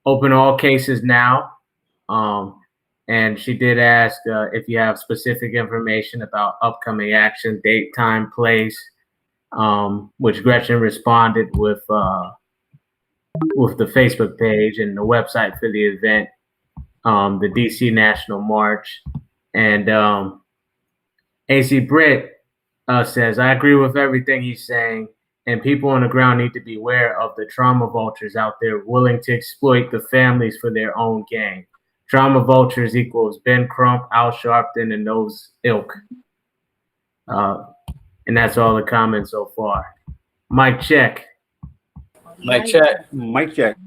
open all cases now. And she did ask if you have specific information about upcoming action, date, time, place, which Gretchen responded with the Facebook page and the website for the event, the DC National March. And AC Britt says, I agree with everything he's saying, and people on the ground need to be aware of the trauma vultures out there willing to exploit the families for their own gain. Trauma vultures equals Ben Crump, Al Sharpton, and those ilk. And that's all the comments so far. Mic check. Mic check. Mic check.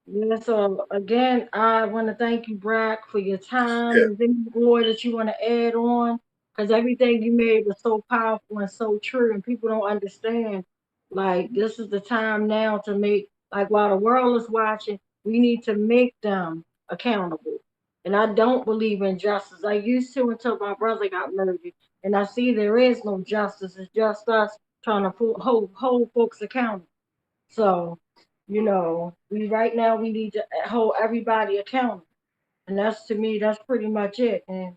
Yeah, so again, I want to thank you, Brack, for your time. Is there any more that you want to add on? Because everything you made was so powerful and so true, and people don't understand. Like, this is the time now to make, like, while the world is watching, we need to make them accountable. And I don't believe in justice. I used to until my brother got murdered. And I see there is no justice. It's just us trying to hold folks accountable. So, we right now we need to hold everybody accountable. And that's, to me, that's pretty much it. And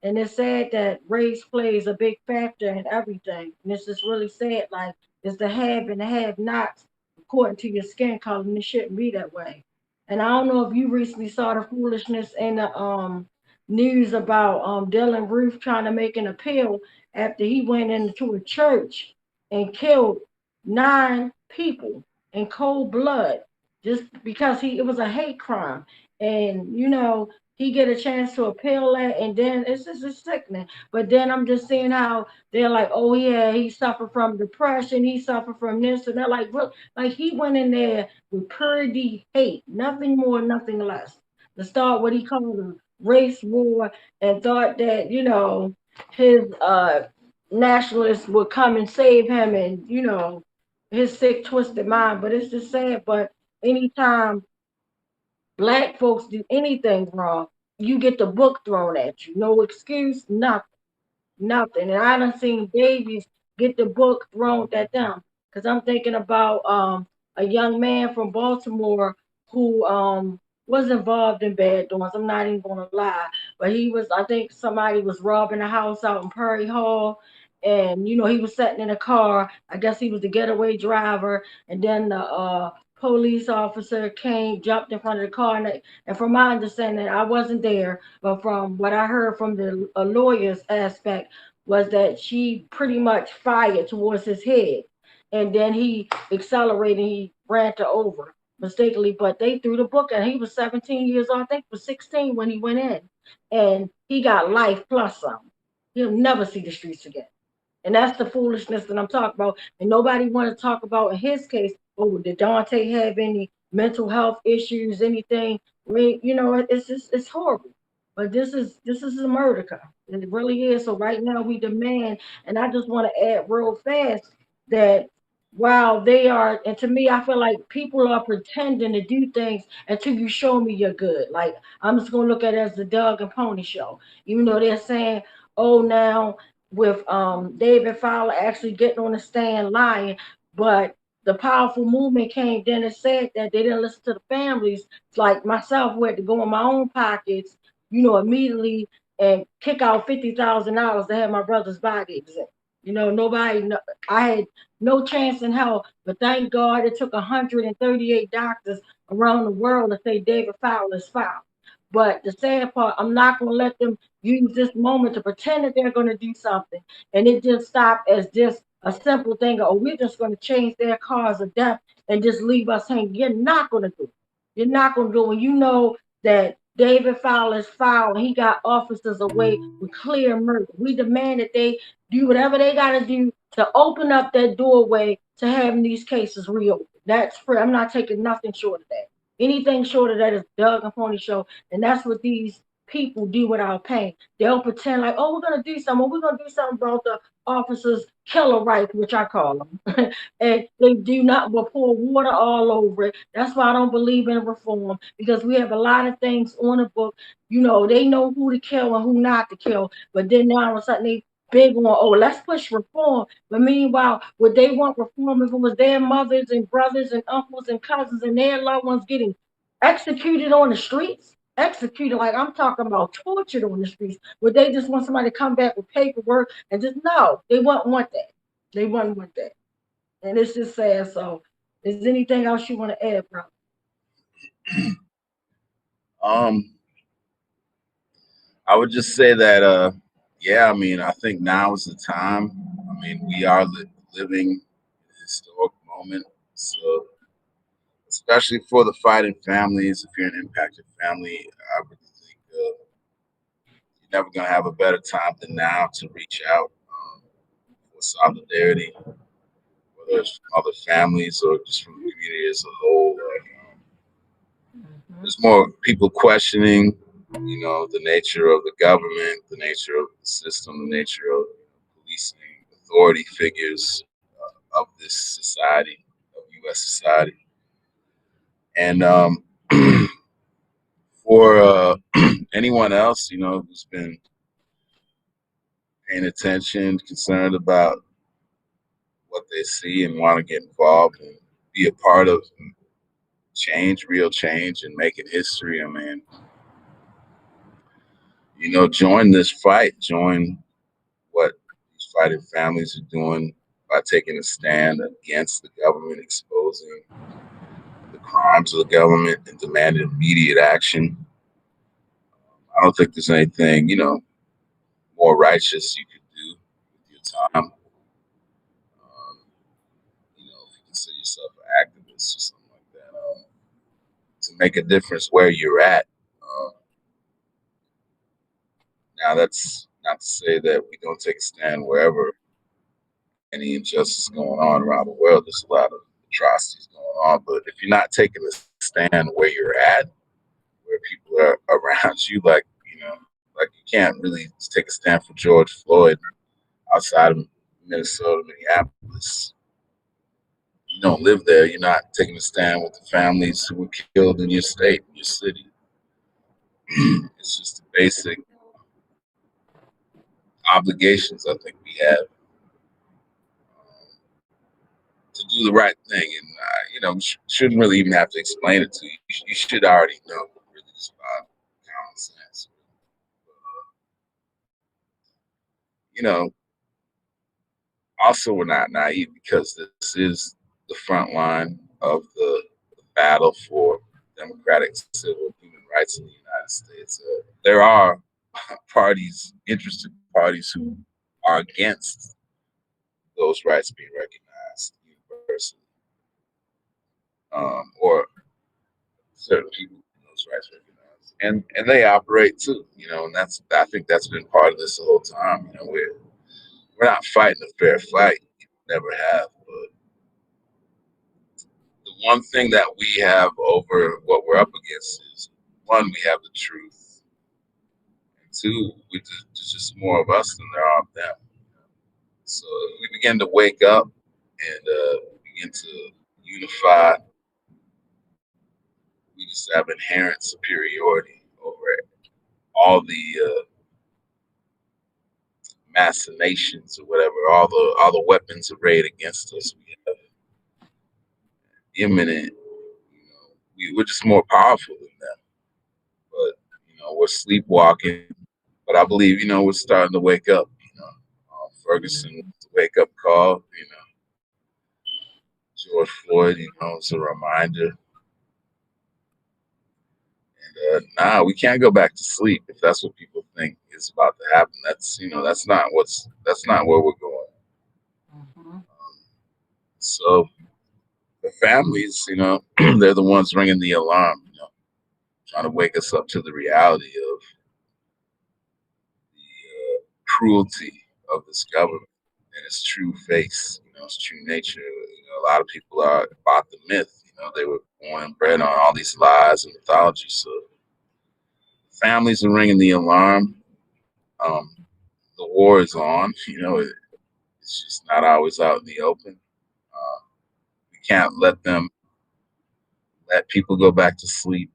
it's sad that race plays a big factor in everything. And it's just really sad, like, it's the have and the have nots according to your skin color, and it shouldn't be that way. And I don't know if you recently saw the foolishness in the news about Dylan Roof trying to make an appeal after he went into a church and killed 9 people in cold blood just because it was a hate crime. And he get a chance to appeal that, and then it's just sickening. But then I'm just seeing how they're like, oh yeah, he suffered from depression, he suffered from this, and they're like, look, like he went in there with purity hate, nothing more, nothing less, to start what he called a race war, and thought that his nationalists would come and save him, and his sick, twisted mind. But it's just sad. But anytime Black folks do anything wrong, you get the book thrown at you. No excuse, nothing. And I done seen babies get the book thrown at them. Because I'm thinking about a young man from Baltimore who was involved in bad doings. I'm not even going to lie. But I think somebody was robbing a house out in Prairie Hall. And, he was sitting in a car. I guess he was the getaway driver. And then the police officer jumped in front of the car, and from my understanding, I wasn't there, but from what I heard from the lawyer's aspect was that she pretty much fired towards his head, and then he accelerated, he ran her over mistakenly, but they threw the book at him. He was 17 years old, I think he was 16 when he went in, and he got life plus some. He'll never see the streets again. And that's the foolishness that I'm talking about. And nobody want to talk about in his case, oh, did Dante have any mental health issues, anything? I mean, it's horrible. But this is America. It really is. So right now we demand, and I just want to add real fast that Wow, they are, and to me, I feel like people are pretending to do things until you show me you're good. Like, I'm just gonna look at it as the Doug and Pony show, even though they're saying, oh, now with David Fowler actually getting on the stand lying, but the powerful movement came then and said that they didn't listen to the families, like myself, who had to go in my own pockets, immediately and kick out $50,000 to have my brother's body exempt. Nobody, I had no chance in hell. But thank God it took 138 doctors around the world to say David Fowler is foul. But the sad part, I'm not going to let them use this moment to pretend that they're going to do something. And it just stopped as just a simple thing. Oh, we're just going to change their cause of death and just leave us hanging. You're not going to do it. You're not going to do it when you know that David Fowler is foul and he got officers away with clear murder. We demand that they do whatever they got to do to open up that doorway to having these cases reopened. That's free. I'm not taking nothing short of that. Anything short of that is Doug and Pony show, and that's what these people do without pain. They'll pretend like, oh, we're gonna do something. We're gonna do something about the officers' killer rights, which I call them, and they do not but pour water all over it. That's why I don't believe in reform, because we have a lot of things on the book. They know who to kill and who not to kill, but then now all of a sudden they big on, oh, let's push reform. But meanwhile, would they want reform if it was their mothers and brothers and uncles and cousins and their loved ones getting executed on the streets? Executed, like I'm talking about tortured on the streets. Would they just want somebody to come back with paperwork and just, no, they wouldn't want that. They wouldn't want that. And it's just sad. So is there anything else you want to add, bro? I would just say that, yeah, I mean, I think now is the time. I mean, we are living in a historic moment. So, especially for the fighting families, if you're an impacted family, I really think you're never going to have a better time than now to reach out for solidarity, whether it's from other families or just from the community as a whole. There's more people questioning, the nature of the government, the nature of the system, the nature of policing, authority figures of this society, of U.S. society. And for anyone else, who's been paying attention, concerned about what they see and want to get involved and be a part of change, real change, and making history, I mean, join this fight, join what these fighting families are doing by taking a stand against the government, exposing the crimes of the government and demanding immediate action. I don't think there's anything, more righteous you could do with your time. If you consider yourself an activist or something like that, to make a difference where you're at. Now, that's not to say that we don't take a stand wherever any injustice going on around the world. There's a lot of atrocities going on, but if you're not taking a stand where you're at, where people are around you, like you can't really take a stand for George Floyd outside of Minnesota, Minneapolis. You don't live there. You're not taking a stand with the families who were killed in your state, in your city. It's just the basic obligations I think we have to do the right thing, and shouldn't really even have to explain it to you. You should already know. Really, just about common sense. Also we're not naive, because this is the front line of the battle for democratic, civil, human rights in the United States. There are interested parties who are against those rights being recognized universally, or certain people those rights recognized, and they operate too, and I think that's been part of this the whole time. We're not fighting a fair fight, never have. But the one thing that we have over what we're up against is, one, we have the truth, and two, there's just more of us than there are of them. So if we begin to wake up and begin to unify. We just have inherent superiority over all the machinations or whatever, all the weapons arrayed against us. We have imminent. We're just more powerful than them. But we're sleepwalking. But I believe we're starting to wake up. Ferguson was a wake up call. George Floyd. It's a reminder. And we can't go back to sleep if that's what people think is about to happen. That's not where we're going. So the families, they're the ones ringing the alarm. Trying to wake us up to the reality of the cruelty of this government and its true face, its true nature. A lot of people are about the myth. They were born and bred on all these lies and mythology. So families are ringing the alarm. The war is on. It's just not always out in the open. We can't let people go back to sleep.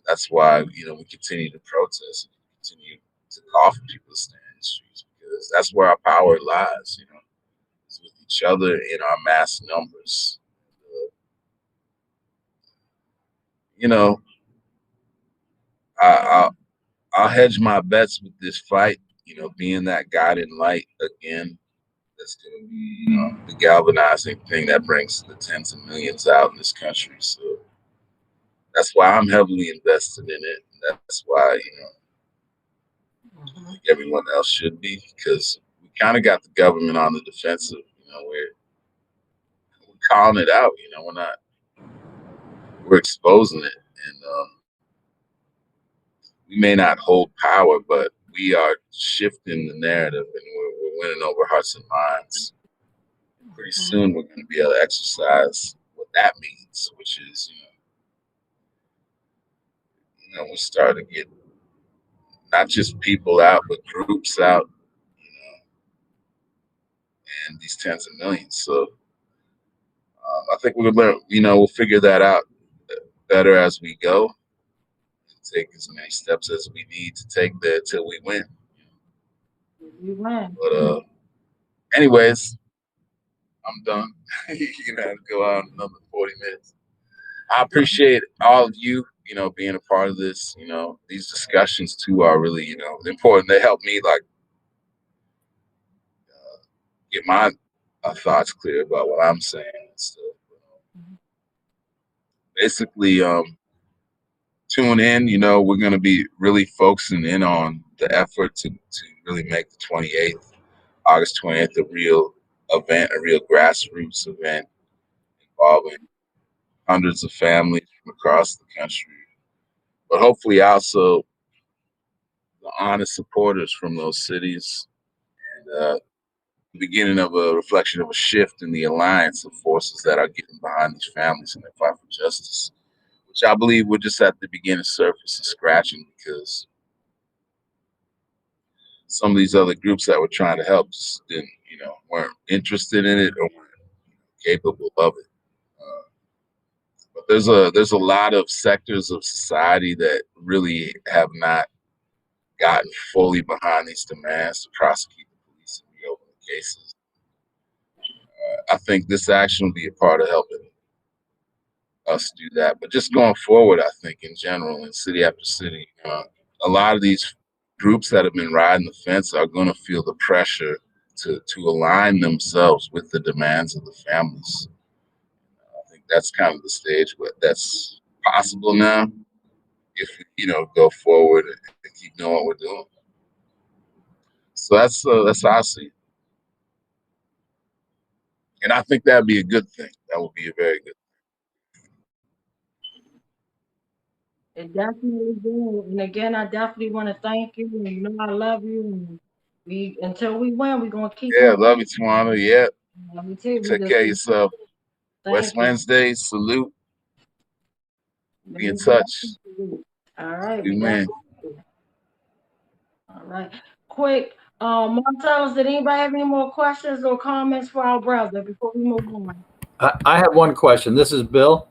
That's why we continue to protest, and continue to call for people to stand in the streets, because that's where our power lies. It's with each other in our mass numbers. I'll hedge my bets with this fight. Being that guiding light again. That's going to be the galvanizing thing that brings the tens of millions out in this country. So that's why I'm heavily invested in it. That's why I think everyone else should be, because we kind of got the government on the defensive. We're calling it out. We're exposing it, and we may not hold power, but we are shifting the narrative, and we're winning over hearts and minds. Pretty soon we're going to be able to exercise what that means, which is, we're starting to get not just people out, but groups out, and these tens of millions. So I think we'll learn, we'll figure that out better as we go, and take as many steps as we need to take there till we win. But anyways, I'm done. You're gonna have to go out another 40 minutes. I appreciate all of you, being a part of this. These discussions too are really, important. They help me get my thoughts clear about what I'm saying and stuff. Basically, tune in. We're gonna be really focusing in on the effort to really make the 28th, August 20th, a real event, a real grassroots event involving hundreds of families from across the country, but hopefully also the honest supporters from those cities, and the beginning of a reflection of a shift in the alliance of forces that are getting behind these families in their fight for justice, which I believe we're just at the beginning surface of scratching, because some of these other groups that were trying to help just didn't, weren't interested in it or weren't capable of it. But there's a lot of sectors of society that really have not gotten fully behind these demands to prosecute the police and reopen the cases. I think this action will be a part of helping us do that. But just going forward, I think in general, in city after city, a lot of these groups that have been riding the fence are going to feel the pressure to align themselves with the demands of the families. I think that's kind of the stage where that's possible now, if we, go forward and keep doing what we're doing. So that's how I see it. And I think that'd be a good thing. That would be a very good thing. It definitely do. And again, I definitely want to thank you. And I love you. And until we win, we're gonna keep. Yeah, love you, Tawana. Yeah. Love you too. Take care of yourself. West Wednesday, salute. Be in touch. All right. We win. All right. Quick, Marcellus, did anybody have any more questions or comments for our brother before we move on? I have one question. This is Bill.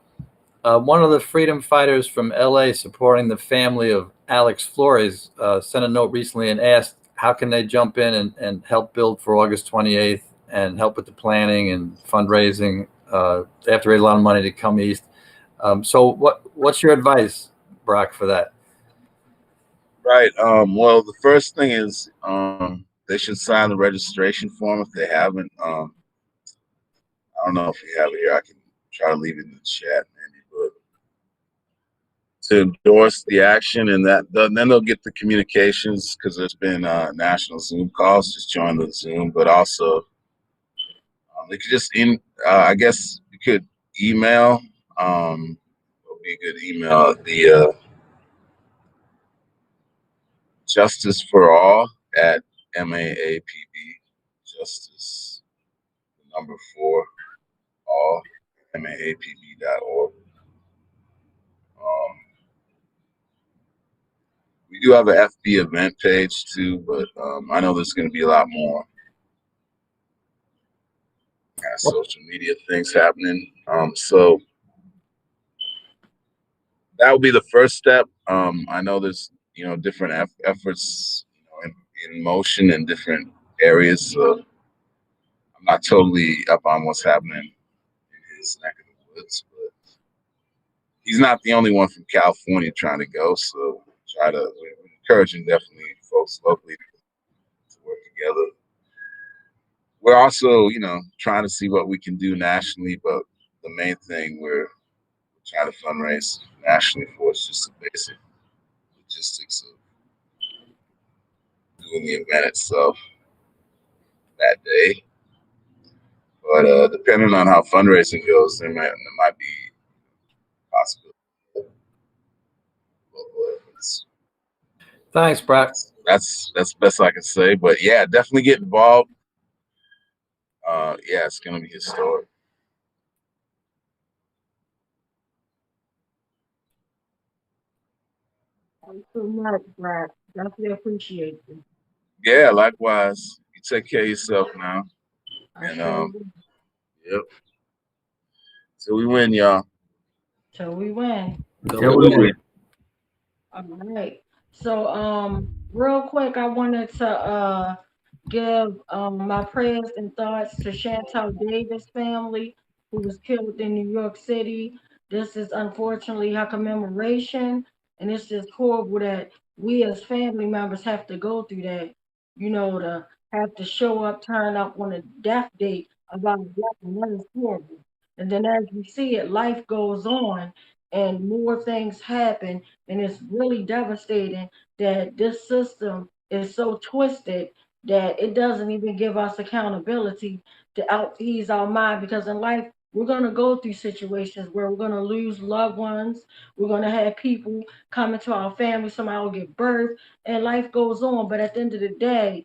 One of the freedom fighters from LA supporting the family of Alex Flores sent a note recently and asked how can they jump in and help build for August 28th and help with the planning and fundraising. They have to raise a lot of money to come east. So what's your advice, Brock, for that? Right. Well, the first thing is they should sign the registration form if they haven't. I don't know if you have it here. I can try to leave it in the chat, maybe, but to endorse the action, and then they'll get the communications because there's been national Zoom calls. Just join the Zoom, but also they could just I guess you could email. It'll be a good email. The Justice for All at MAAPB. Justice, the number 4, all, MAAPB.org. We do have an FB event page too, but I know there's going to be a lot more social media things happening. So that would be the first step. I know there's different efforts in motion in different areas. So I'm not totally up on what's happening in his neck of the woods, but he's not the only one from California trying to go. So we're encouraging definitely folks locally to work together. We're also, trying to see what we can do nationally, but the main thing we're trying to fundraise nationally for is just the basic logistics of doing the event itself that day. But depending on how fundraising goes, there might be possibility. Thanks, Brock. That's best I can say. But yeah, definitely get involved. Yeah, it's gonna be historic. Thanks so much, Brad. Definitely appreciate you. Yeah, likewise. You take care of yourself now. And yep. So we win, y'all. Till we win. Till we win. All right. So real quick, I wanted to give my prayers and thoughts to Chantal Davis family, who was killed in New York City. This is unfortunately her commemoration, and it's just horrible that we as family members have to go through that, to have to show up, turn up on a death date about a death, and that is horrible. And then as we see it, life goes on and more things happen, and it's really devastating that this system is so twisted that it doesn't even give us accountability to ease our mind, because in life we're going to go through situations where we're going to lose loved ones, we're going to have people come into our family, somebody will give birth, and life goes on. But at the end of the day,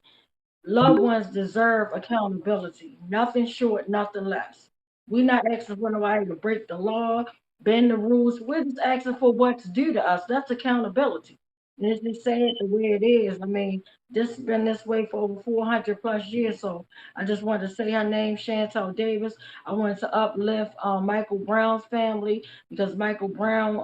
loved ones deserve accountability, nothing short, nothing less. We're not asking for nobody to break the law, bend the rules. We're just asking for what's due to us. That's accountability. And it's just sad the way it is. I mean, this has been this way for over 400 plus years. So I just wanted to say her name, Chantal Davis. I wanted to uplift Michael Brown's family, because Michael Brown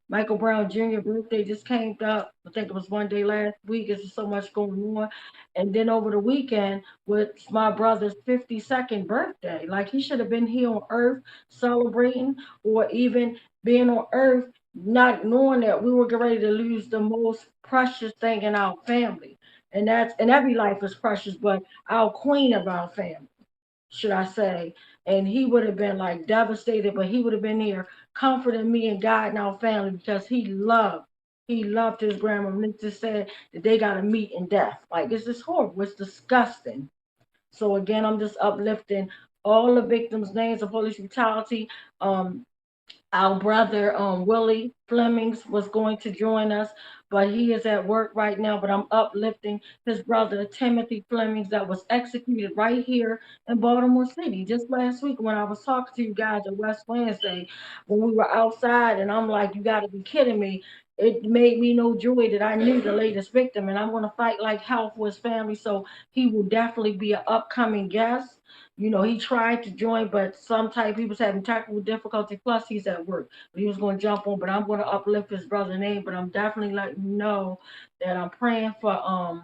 Michael Brown Jr. birthday just came up. I think it was one day last week. There's so much going on. And then over the weekend was my brother's 52nd birthday. Like, he should have been here on Earth celebrating, or even being on Earth not knowing that we were getting ready to lose the most precious thing in our family. And every life is precious, but our queen of our family, should I say. And he would have been like devastated, but he would have been here comforting me and guiding our family, because he loved his grandma. And it just said that they got to meet in death. Like, it's just horrible. It's disgusting. So again, I'm just uplifting all the victims' names of police brutality. Our brother Willie Flemings was going to join us, but he is at work right now. But I'm uplifting his brother Timothy Flemings, that was executed right here in Baltimore City just last week, when I was talking to you guys at West Wednesday, when we were outside, and I'm like, you got to be kidding me. it made me no joy that I knew the latest victim, and I'm going to fight like hell for his family. So he will definitely be an upcoming guest. You know, he tried to join, but he was having technical difficulty. Plus, he's at work. But he was going to jump on, but I'm going to uplift his brother's name. But I'm definitely letting you know that I'm praying for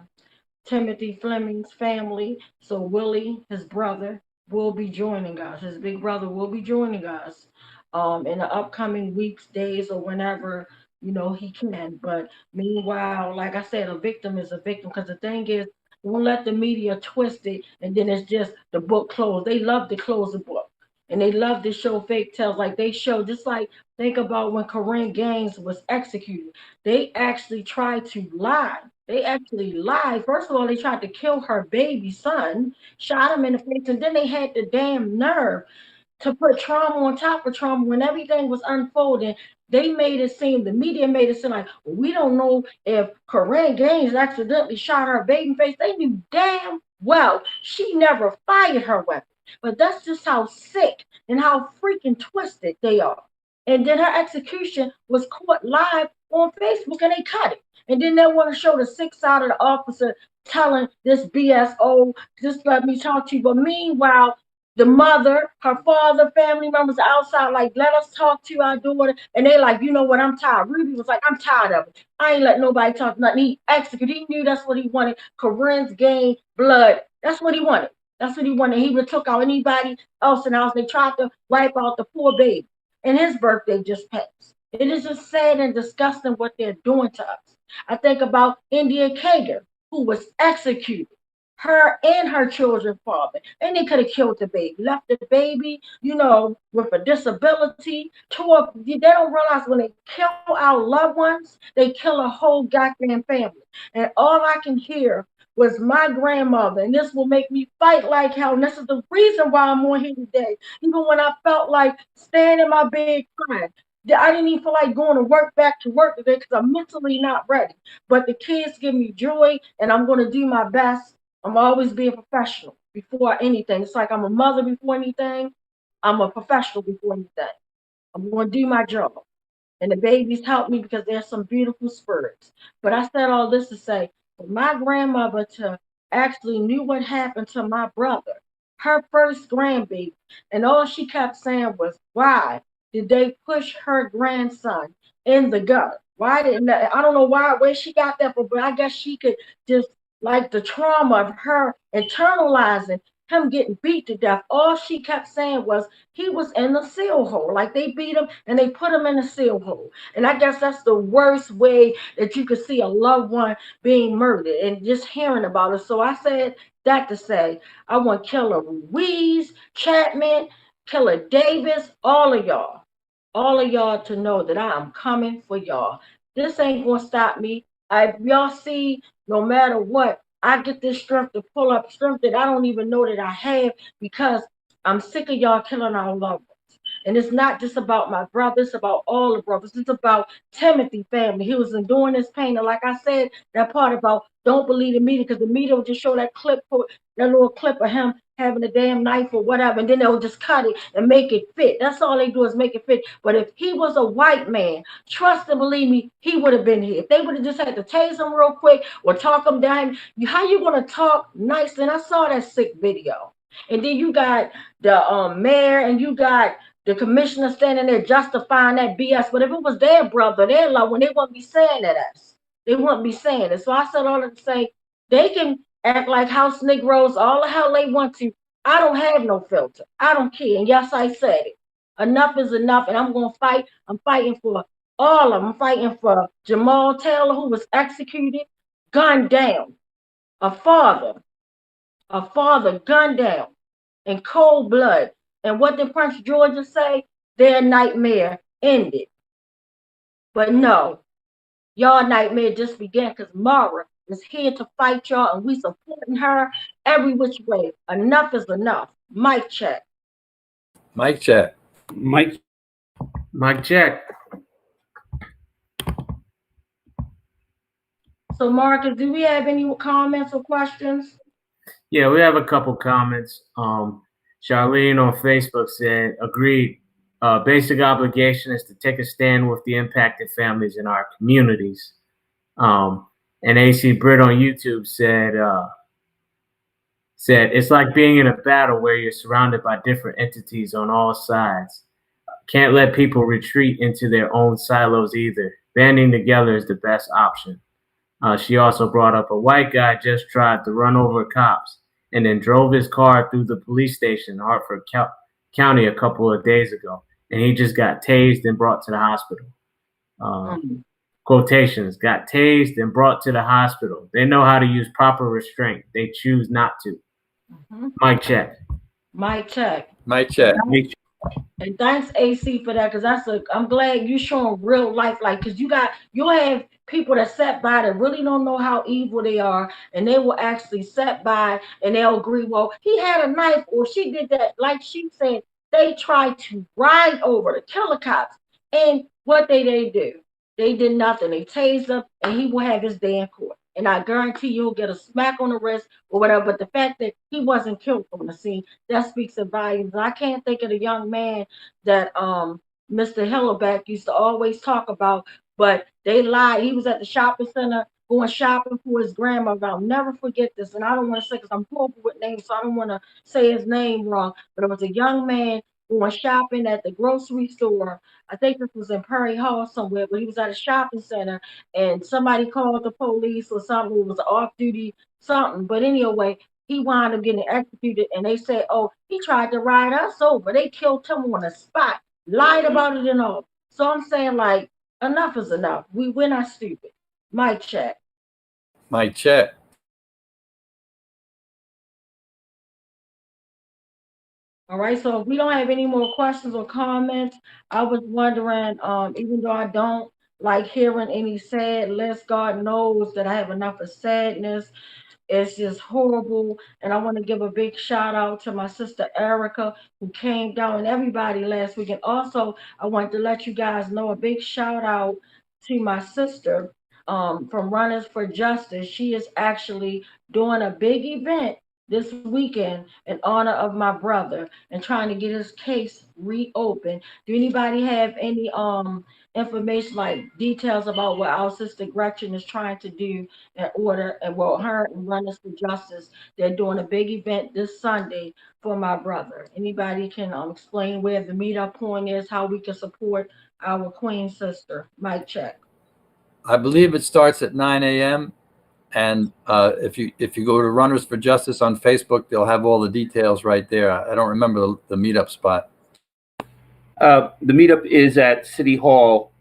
Timothy Fleming's family. So Willie, his brother, will be joining us. His big brother will be joining us in the upcoming weeks, days, or whenever he can. But meanwhile, like I said, a victim is a victim, because the thing is, don't let the media twist it, and then it's just the book closed. They love to close the book, and they love to show fake tales. Like they show, just like think about when Corinne Gaines was executed. They actually tried to lie. They actually lied. First of all, they tried to kill her baby son, shot him in the face, and then they had the damn nerve to put trauma on top of trauma when everything was unfolding. They made it seem, the media made it seem like, well, we don't know if Corinne Gaines accidentally shot her baby in the face. They knew damn well she never fired her weapon. But that's just how sick and how freaking twisted they are. And then her execution was caught live on Facebook, and they cut it. And then they want to show the sick side of the officer telling this BS, oh, just let me talk to you. But meanwhile, the mother, her father, family members are outside, like, let us talk to our daughter. And they like, you know what, I'm tired. Ruby was like, I'm tired of it. I ain't letting nobody talk nothing. He executed. He knew that's what he wanted. Corinne's gained blood. That's what he wanted. That's what he wanted. He would have took out anybody else in the house. They tried to wipe out the poor baby. And his birthday just passed. It is just sad and disgusting what they're doing to us. I think about India Kagan, who was executed. Her and her children's father. And they could have killed the baby, left the baby, with a disability. They don't realize when they kill our loved ones, they kill a whole goddamn family. And all I can hear was my grandmother, and this will make me fight like hell. And this is the reason why I'm on here today. Even when I felt like staying in my bed crying. I didn't even feel like going to work, back to work today, because I'm mentally not ready. But the kids give me joy, and I'm going to do my best. I'm always being professional before anything. It's like I'm a mother before anything. I'm a professional before anything. I'm going to do my job. And the babies help me because they're some beautiful spirits. But I said all this to say, for my grandmother to actually knew what happened to my brother, her first grandbaby, and all she kept saying was, why did they push her grandson in the gutter? I don't know where she got that from, but I guess she could just, like the trauma of her internalizing him getting beat to death. All she kept saying was he was in the seal hole. Like they beat him and they put him in the seal hole. And I guess that's the worst way that you could see a loved one being murdered, and just hearing about it. So I said that to say, I want Killer Ruiz, Chapman, Killer Davis, all of y'all to know that I am coming for y'all. This ain't gonna stop me. Y'all see, no matter what, I get this strength to pull up, strength that I don't even know that I have, because I'm sick of y'all killing our loved ones. And it's not just about my brother, it's about all the brothers. It's about Timothy family. He was enduring this pain. And like I said, that part about don't believe the media, because the media will just show that little clip of him having a damn knife or whatever, and then they'll just cut it and make it fit. That's all they do is make it fit. But if he was a white man, trust and believe me, he would have been here. If they would have just had to tase him real quick or talk him down, how you gonna talk nice? And I saw that sick video. And then you got the mayor, and you got the commissioner standing there justifying that BS. But if it was their brother, their loved one, they wouldn't be saying that us. They wouldn't be saying it. So I said all that to say, they can act like house Negroes all the hell they want to. I don't have no filter. I don't care. And yes, I said it. Enough is enough, and I'm going to fight. I'm fighting for all of them. I'm fighting for Jamal Taylor, who was executed, gunned down. A father gunned down in cold blood. And what did Prince Georgia say? Their nightmare ended. But no, y'all nightmare just began, because Mara is here to fight y'all, and we supporting her every which way. Enough is enough. Mic check. Mic check. Mic check. So Marcus, do we have any comments or questions? Yeah, we have a couple comments. Charlene on Facebook said, agreed. basic obligation is to take a stand with the impacted families in our communities. And AC Britt on YouTube said it's like being in a battle where you're surrounded by different entities on all sides. Can't let people retreat into their own silos either. Banding together is the best option. She also brought up a white guy just tried to run over cops and then drove his car through the police station in Hartford County a couple of days ago, and he just got tased and brought to the hospital. Quotations, got tased and brought to the hospital. They know how to use proper restraint. They choose not to. Mic check. Mic check. Mic check. And thanks, AC, for that, because I'm glad you showing real life, like, because you'll have people that sat by that really don't know how evil they are, and they will actually sit by and they'll agree, well, he had a knife or she did that. Like she said, they tried to ride over to kill the cops, and what they do? They did nothing. They tased him, and he will have his day in court. And I guarantee you'll get a smack on the wrist or whatever. But the fact that he wasn't killed on the scene, that speaks of volumes. I can't think of the young man that Mr. Hillerback used to always talk about, but they lied. He was at the shopping center going shopping for his grandmother. I'll never forget this. And I don't want to say, because I'm horrible with names, so I don't want to say his name wrong. But it was a young man going shopping at the grocery store. I think this was in Perry Hall somewhere, but he was at a shopping center and somebody called the police or something. It was off-duty something. But anyway, he wound up getting executed, and they said, oh, he tried to ride us over. They killed him on the spot, lied about it and all. So I'm saying, like, enough is enough. We're not stupid. Mic check. Mic check. All right, so if we don't have any more questions or comments, I was wondering, even though I don't like hearing any sad lists, God knows that I have enough of sadness. It's just horrible. And I want to give a big shout out to my sister Erica, who came down, and everybody last week. And also, I want to let you guys know a big shout out to my sister from Runners for Justice. She is actually doing a big event this weekend in honor of my brother and trying to get his case reopened. Do anybody have any information, like details about what our sister Gretchen is trying to do in order, and well, her and Runners for Justice, they're doing a big event this Sunday for my brother. Anybody can explain where the meetup point is, how we can support our queen sister? Mic check. I believe it starts at 9 a.m. And if you go to Runners for Justice on Facebook, they'll have all the details right there. I don't remember the meetup spot. The meetup is at City Hall,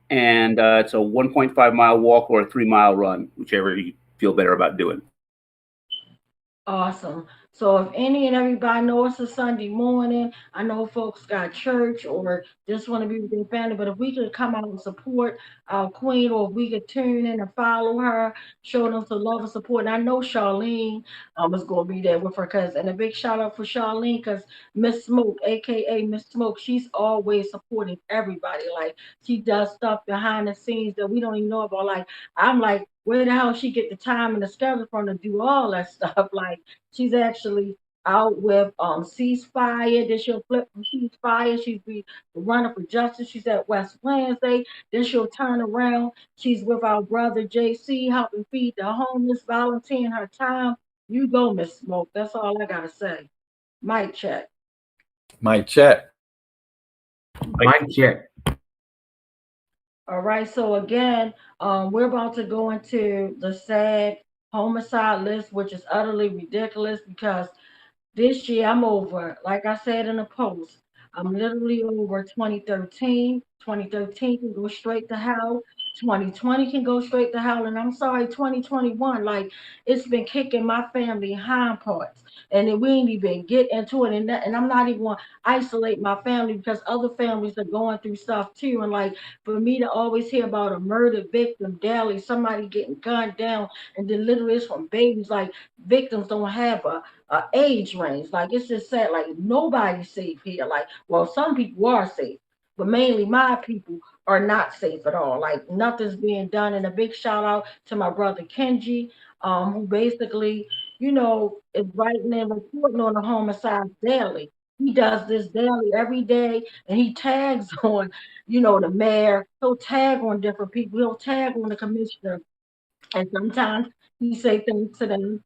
and it's a 1.5 mile walk or a 3 mile run, whichever you feel better about doing. Awesome. So if any and everybody know it's a Sunday morning, I know folks got church or just want to be with their family, but if we could come out and support our queen, or if we could tune in and follow her, show them some love and support. And I know Charlene is going to be there with her cousin. And a big shout out for Charlene, because Miss Smoke, aka Miss Smoke, she's always supporting everybody. Like, she does stuff behind the scenes that we don't even know about. Like, I'm like, where the hell she get the time and the schedule from to do all that stuff? Like, she's actually out with Ceasefire. Then she'll flip from Ceasefire. She's be the Runner for Justice. She's at West Wednesday. Then she'll turn around. She's with our brother JC, helping feed the homeless, volunteering her time. You go, Miss Smoke. That's all I gotta say. Mic check. Mic check. Mic check. All right, so again, we're about to go into the sad homicide list, which is utterly ridiculous, because this year I'm over, like I said in the post, I'm literally over 2013. 2013 can go straight to hell. 2020 can go straight to hell. And I'm sorry, 2021, like, it's been kicking my family hind parts. And then we ain't even get into it. And I'm not even going to isolate my family, because other families are going through stuff too. And like, for me to always hear about a murder victim daily, somebody getting gunned down, and then literally it's from babies, like, victims don't have a age range. Like, it's just sad. Like, nobody's safe here. Like, well, some people are safe, but mainly my people are not safe at all. Like, nothing's being done. And a big shout out to my brother Kenji, who basically, is writing and reporting on the homicides daily. He does this daily, every day, and he tags on, the mayor. He'll tag on different people. He'll tag on the commissioner, and sometimes he say things to them,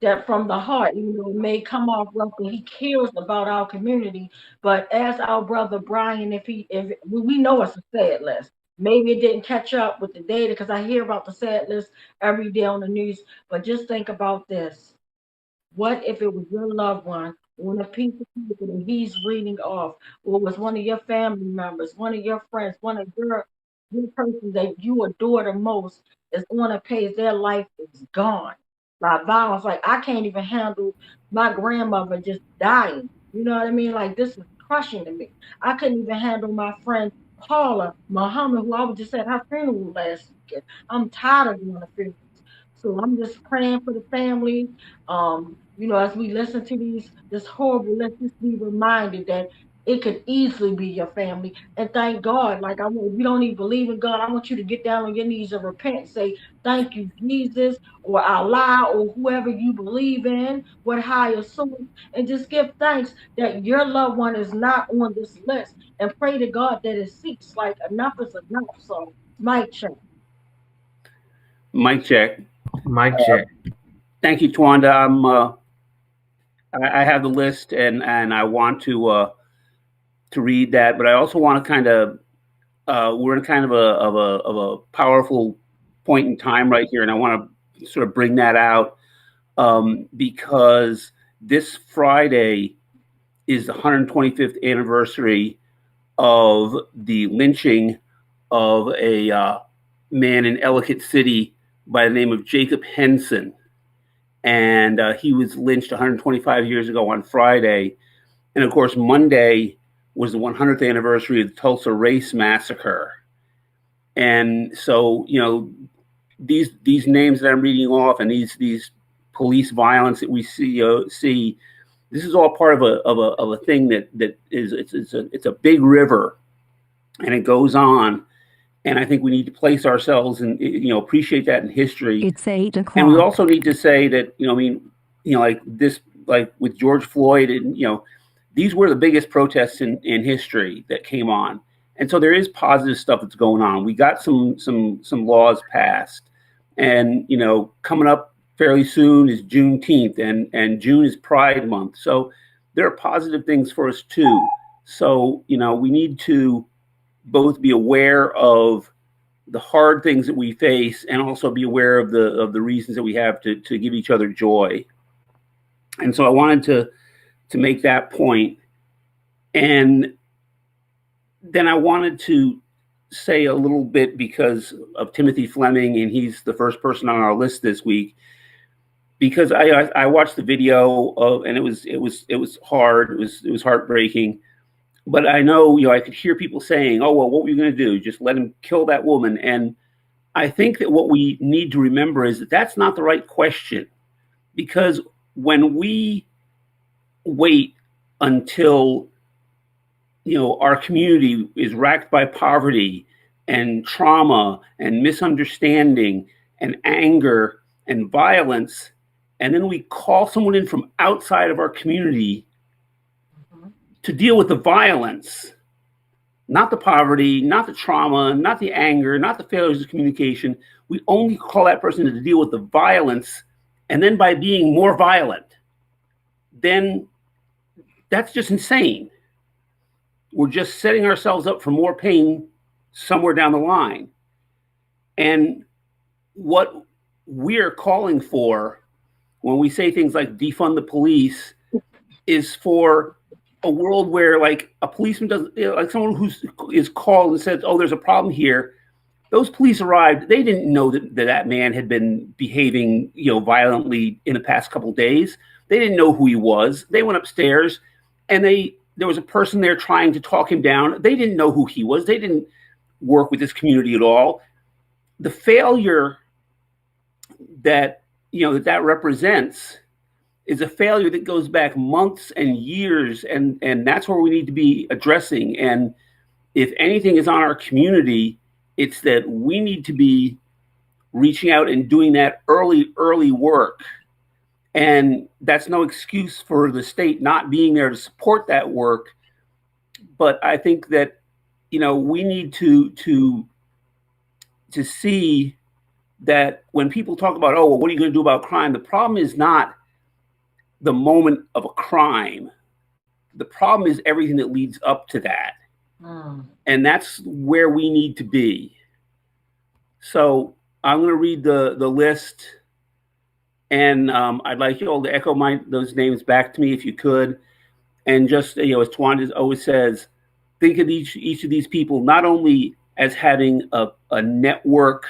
that from the heart, it may come off rough, and he cares about our community. But as our brother Brian, if we know it's a sad list. Maybe it didn't catch up with the data because I hear about the sad list every day on the news. But just think about this. What if it was your loved one, one of piece of paper that he's reading off, or was one of your family members, one of your friends, one of your person that you adore the most is on a page, their life is gone by violence. Like I can't even handle my grandmother just dying. You know what I mean? Like this is crushing to me. I couldn't even handle my friend Paula Muhammad, who I was just at her funeral last weekend. I'm tired of doing the funeral. So I'm just praying for the family. As we listen to this horrible, let's just be reminded that it could easily be your family. And thank God, like if you don't even believe in God, I want you to get down on your knees and repent and say, thank you, Jesus, or Allah, or whoever you believe in, what higher source, and just give thanks that your loved one is not on this list. And pray to God that it ceases. Like enough is enough. So mic check. Mic check. Mic check. Thank you, Twanda. I have the list, and I want to read that, but I also want to kind of we're in kind of a powerful point in time right here, and I want to sort of bring that out because this Friday is the 125th anniversary of the lynching of a man in Ellicott City by the name of Jacob Henson. And he was lynched 125 years ago on Friday. And of course, Monday was the 100th anniversary of the Tulsa Race Massacre. And so, these names that I'm reading off and these police violence that we see, this is all part of a thing that is it's a big river, and it goes on. And I think we need to place ourselves and appreciate that in history. It's 8 o'clock. And we also need to say that like with George Floyd, and these were the biggest protests in history that came on. And so there is positive stuff that's going on. We got some laws passed, and coming up fairly soon is Juneteenth, and June is Pride Month. So there are positive things for us too. So we need to both be aware of the hard things that we face and also be aware of the reasons that we have to give each other joy. And so I wanted to make that point. And then I wanted to say a little bit because of Timothy Fleming, and he's the first person on our list this week, because I watched the video and it was hard. It was heartbreaking. But I know, I could hear people saying, oh, well, what were you going to do? Just let him kill that woman. And I think that what we need to remember is that that's not the right question. Because when we wait until, our community is racked by poverty and trauma and misunderstanding and anger and violence, and then we call someone in from outside of our community to deal with the violence, not the poverty, not the trauma, not the anger, not the failures of communication. We only call that person to deal with the violence, and then by being more violent, then that's just insane. We're just setting ourselves up for more pain somewhere down the line. And what we're calling for when we say things like defund the police is for a world where, like, a policeman does, like someone who is called and says, oh, there's a problem here. Those police arrived. They didn't know that man had been behaving, violently in the past couple of days. They didn't know who he was. They went upstairs, and there was a person there trying to talk him down. They didn't know who he was. They didn't work with this community at all. The failure that that represents is a failure that goes back months and years, and that's where we need to be addressing. And if anything is on our community, it's that we need to be reaching out and doing that early work. And that's no excuse for the state not being there to support that work. But I think that, we need to see that when people talk about, oh, well, what are you going to do about crime? The problem is not the moment of a crime. The problem is everything that leads up to that. And that's where we need to be. So I'm going to read the list, and I'd like you all to echo those names back to me if you could. And just, as Tawanda always says, think of each of these people not only as having a network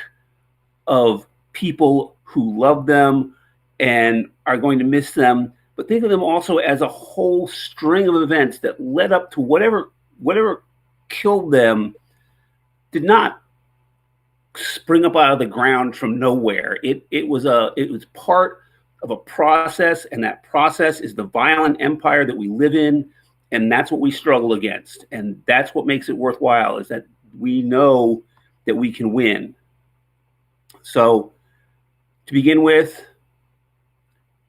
of people who love them and are going to miss them, but think of them also as a whole string of events that led up to whatever killed them did not spring up out of the ground from nowhere. It was part of a process, and that process is the violent empire that we live in, and that's what we struggle against. And that's what makes it worthwhile, is that we know that we can win. So to begin with,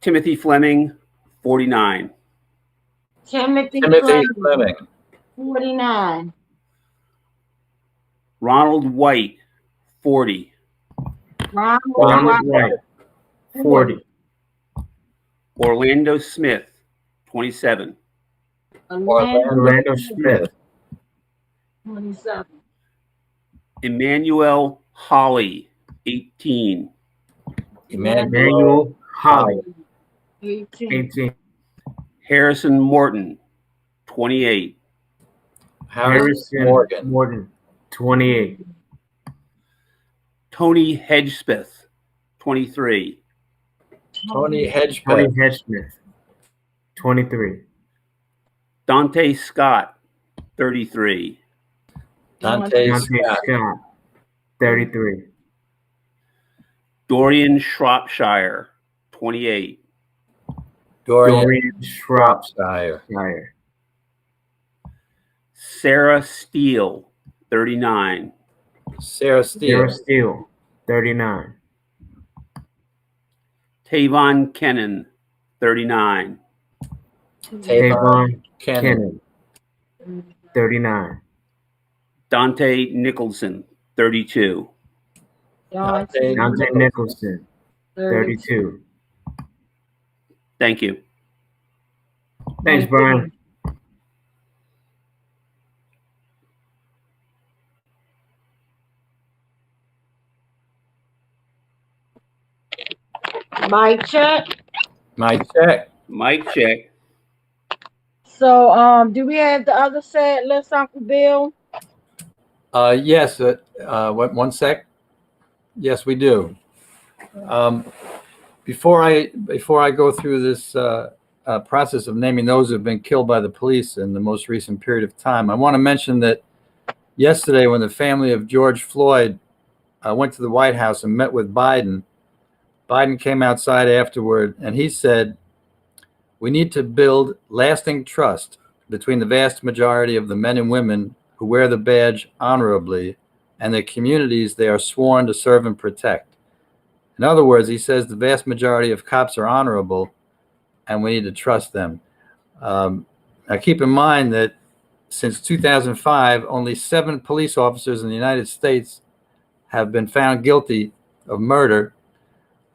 Timothy Fleming, 49. Timothy Fleming. 49. Ronald White, 40. Ronald White, 40. Orlando Smith, 27. Orlando Smith, 27. Emmanuel Holly, 18. Emmanuel Holly, 18. Harrison Morton, 28. Harrison Morgan, 28. Tony Hedgespeth, 23. Tony Hedgespeth. Tony Hedgespeth, 23. Dante Scott, 33. Dante Scott, 33. Dorian Shropshire, 28. Dorian Shropshire. Sarah Steele, 39. Sarah Steele, 39. Tavon Kennan, 39. Tavon Kennan, 39. Dante Nicholson, 32. Dante Nicholson, 32. Thank you. Thanks, Brian. Mic check. Mic check. Mic check. So, do we have the other set list, Uncle Bill? Yes. One sec. Yes, we do. Before I go through this process of naming those who have been killed by the police in the most recent period of time, I want to mention that yesterday, when the family of George Floyd went to the White House and met with Biden came outside afterward, and he said, "We need to build lasting trust between the vast majority of the men and women who wear the badge honorably and the communities they are sworn to serve and protect." In other words, he says the vast majority of cops are honorable, and we need to trust them. Now, keep in mind that since 2005, only 7 police officers in the United States have been found guilty of murder,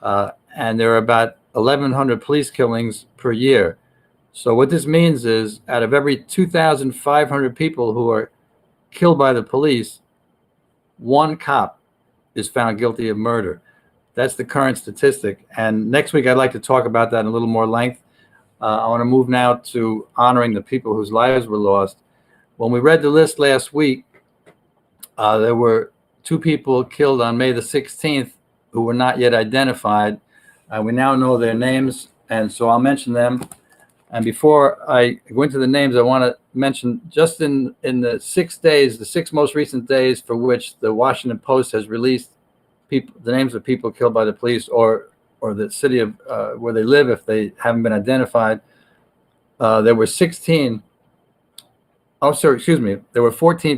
and there are about 1,100 police killings per year. So what this means is, out of every 2,500 people who are killed by the police, 1 cop is found guilty of murder. That's the current statistic. And next week, I'd like to talk about that in a little more length. I want to move now to honoring the people whose lives were lost. When we read the list last week, there were 2 people killed on May the 16th who were not yet identified. We now know their names, and so I'll mention them. And before I go into the names, I want to mention just in the 6 days, the 6 most recent days for which the Washington Post has released the names of people killed by the police or the city of where they live if they haven't been identified. There were 14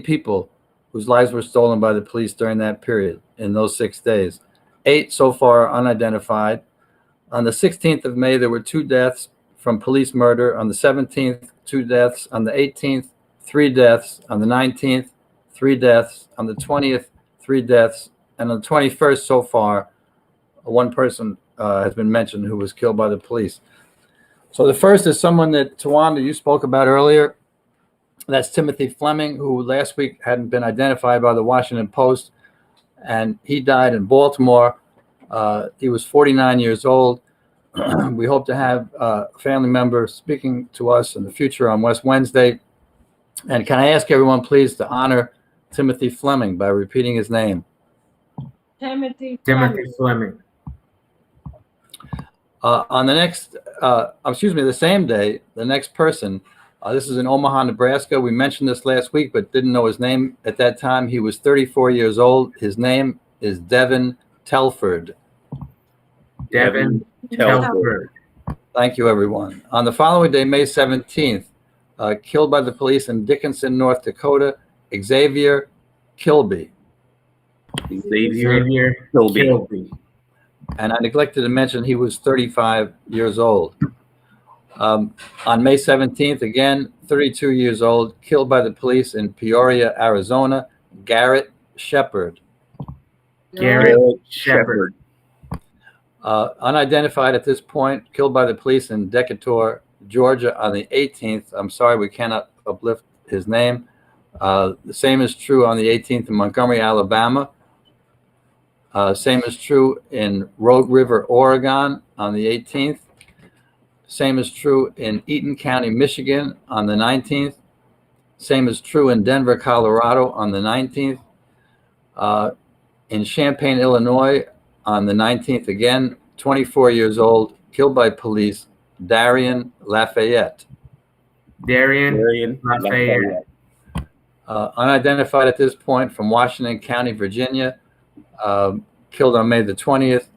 people whose lives were stolen by the police during that period in those 6 days. 8 so far unidentified. On the 16th of May, there were 2 deaths from police murder. On the 17th, 2 deaths. On the 18th, 3 deaths. On the 19th, 3 deaths. On the 20th, 3 deaths. And on the 21st so far, 1 person has been mentioned who was killed by the police. So the first is someone that, Tawanda, you spoke about earlier. That's Timothy Fleming, who last week hadn't been identified by the Washington Post, and he died in Baltimore. He was 49 years old. We hope to have a family member speaking to us in the future on West Wednesday. And can I ask everyone, please, to honor Timothy Fleming by repeating his name? Timothy Fleming. On the next, the same day, the next person, this is in Omaha, Nebraska. We mentioned this last week, but didn't know his name at that time. He was 34 years old. His name is Devin Telford. Devin Telford. Thank you, everyone. On the following day, May 17th, killed by the police in Dickinson, North Dakota, Xavier Kilby. Xavier Kilby. And I neglected to mention he was 35 years old. On May 17th, again, 32 years old, killed by the police in Peoria, Arizona, Garrett Shepard. Garrett Shepard. Unidentified at this point, killed by the police in Decatur, Georgia on the 18th. I'm sorry, we cannot uplift his name. The same is true on the 18th in Montgomery, Alabama. Same is true in Rogue River, Oregon on the 18th. Same is true in Eaton County, Michigan on the 19th. Same is true in Denver, Colorado on the 19th. In Champaign, Illinois on the 19th again, 24 years old, killed by police, Darian Lafayette. Darian Lafayette. Unidentified at this point from Washington County, Virginia, killed on May the 20th.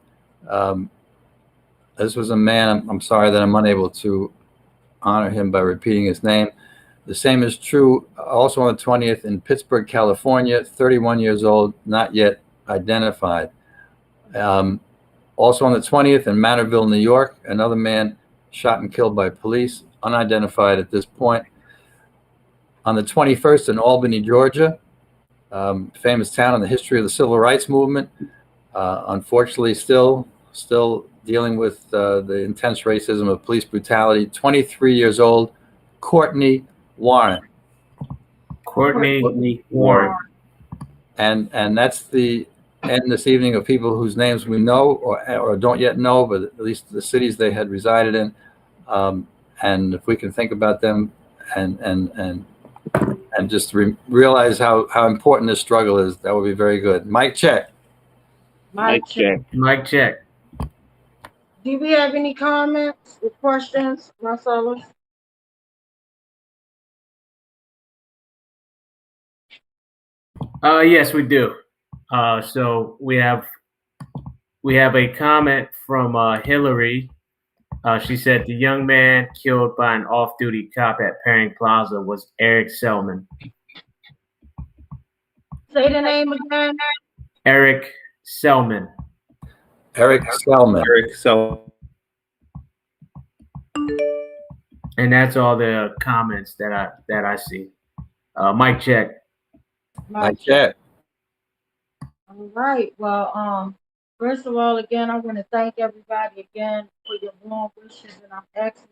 This was a man, I'm sorry that I'm unable to honor him by repeating his name. The same is true also on the 20th in Pittsburgh, California, 31 years old, not yet identified. Also on the 20th in Manorville, New York, another man shot and killed by police, unidentified at this point. On the 21st in Albany, Georgia, famous town in the history of the civil rights movement, unfortunately still dealing with the intense racism of police brutality. 23 years old, Courtney Warren. Courtney Warren. And that's the end this evening of people whose names we know or don't yet know, but at least the cities they had resided in. And if we can think about them and just realize how important this struggle is, that would be very good. Mic check. Mic check. Mic check. Do we have any comments or questions, Marcellus? Yes, we do. So we have a comment from Hillary. She said the young man killed by an off-duty cop at Perring Plaza was Eric Selman. Say the name again. Eric Selman. Eric Selman. Eric Selman. And that's all the comments that I see. Mic check. Mic check. All right. Well, first of all, again, I want to thank everybody again for your warm wishes, and I'm asking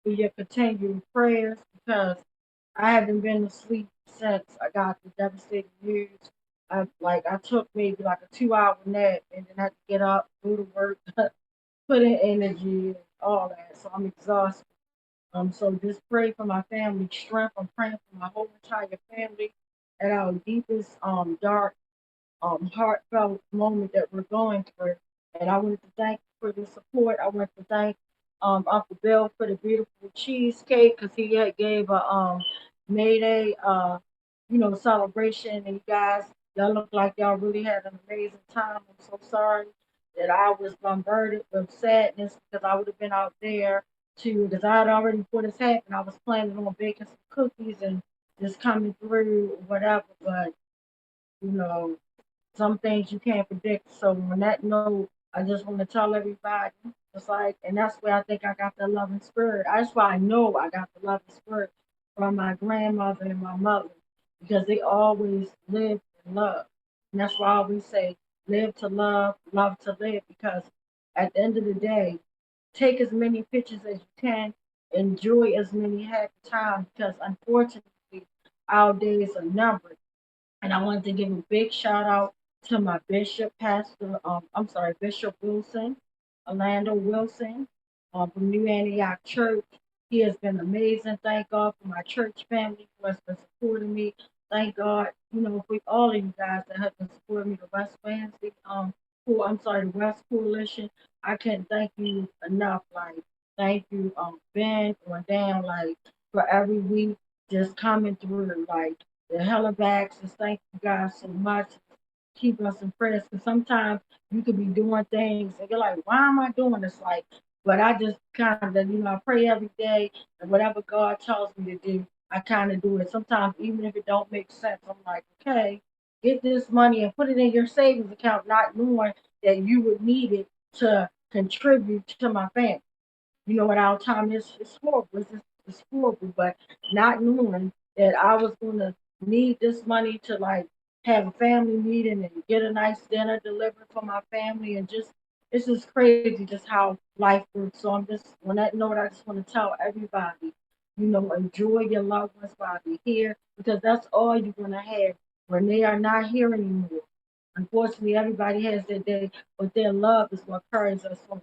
for your continued prayers because I haven't been to sleep since I got the devastating news. I took maybe like a 2-hour nap and then had to get up, go to work, put in energy and all that. So I'm exhausted. So just pray for my family strength. I'm praying for my whole entire family at our deepest, dark, heartfelt moment that we're going through. And I wanted to thank you for the support. I want to thank Uncle Bill for the beautiful cheesecake because he had gave a May Day, celebration. And you guys, y'all look like y'all really had an amazing time. I'm so sorry that I was bombarded with sadness because I would have been out there too. Because I had already, before this happened, I was planning on baking some cookies and just coming through, whatever. But some things you can't predict. So on that note, I just want to tell everybody, it's like, and that's where I think I got the loving spirit. That's why I know I got the loving spirit from my grandmother and my mother, because they always lived in love. And that's why I always say, live to love, love to live, because at the end of the day, take as many pictures as you can, enjoy as many happy times, because unfortunately, our days are numbered. And I wanted to give a big shout out to my bishop, Bishop Wilson, Orlando Wilson, from New Antioch Church. He has been amazing. Thank God for my church family who has been supporting me. Thank God, for all of you guys that have been supporting me, the West Wednesday, the West Coalition. I can't thank you enough. Like, thank you, Ben, on down, like, for every week just coming through, like, the Hellabacks. Just thank you guys so much. Keep us in prayers, because sometimes you could be doing things and you're like, why am I doing this? Like, but I just kind of, I pray every day, and whatever God tells me to do, I kind of do it. Sometimes, even if it don't make sense, I'm like, okay, get this money and put it in your savings account, not knowing that you would need it to contribute to my family. At our time, it's horrible. It's horrible, but not knowing that I was going to need this money to, like, have a family meeting and get a nice dinner delivered for my family, and just, it's just crazy just how life works. So I'm just, on that note, I just want to tell everybody, enjoy your loved ones while they're here, because that's all you're going to have when they are not here anymore. Unfortunately, everybody has their day, but their love is what carries us home.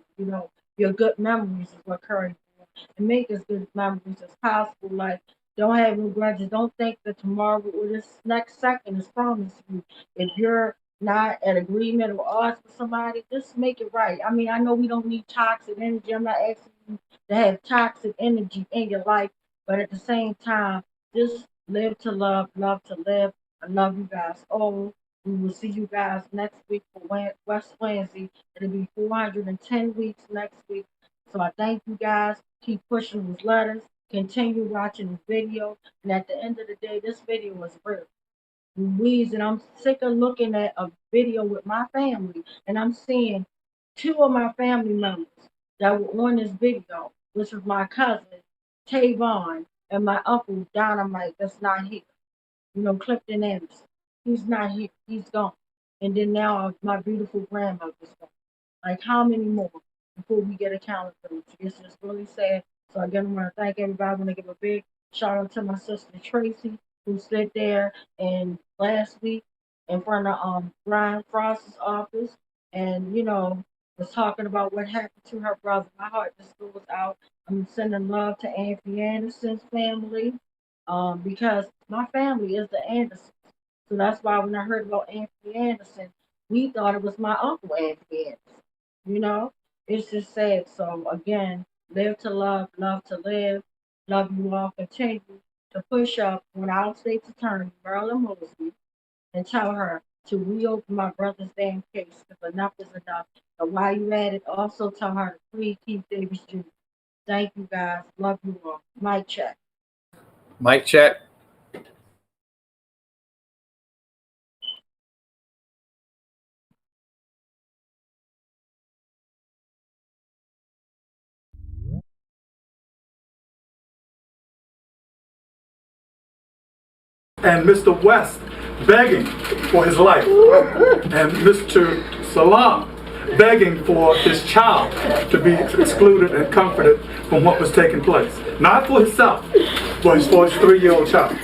Your good memories is what carries us home, and make as good memories as possible. Like, don't have no grudges. Don't think that tomorrow or this next second is promised you. If you're not at agreement or odds with somebody, just make it right. I mean, I know we don't need toxic energy. I'm not asking you to have toxic energy in your life, but at the same time, just live to love, love to live. I love you guys all. We will see you guys next week for West Wednesday. It'll be 410 weeks next week. So I thank you guys. Keep pushing these letters. Continue watching this video. And at the end of the day, this video is real. Louise, and I'm sick of looking at a video with my family, and I'm seeing two of my family members that were on this video, which was my cousin, Tavon, and my uncle, Dynamite, that's not here. Clifton Anderson. He's not here. He's gone. And then now my beautiful grandmother's gone. Like, how many more before we get accountability? It's just really sad. So again, I want to thank everybody. I want to give a big shout out to my sister Tracy, who stood there and last week in front of Brian Frost's office, and was talking about what happened to her brother. My heart just goes out. I'm sending love to Anthony Anderson's family, because my family is the Andersons. So that's why when I heard about Anthony Anderson, we thought it was my uncle Anthony Anderson. It's just sad. So again, live to love, love to live. Love you all. Continue to push up on our state's attorney, Marilyn Mosby, and tell her to reopen my brother's damn case, because enough is enough. And while you're at it, also tell her to free Keith Davis Jr. Thank you guys. Love you all. Mic check. Mic check. And Mr. West begging for his life, and Mr. Salam begging for his child to be excluded and comforted from what was taking place. Not for himself, but for his 3-year-old child.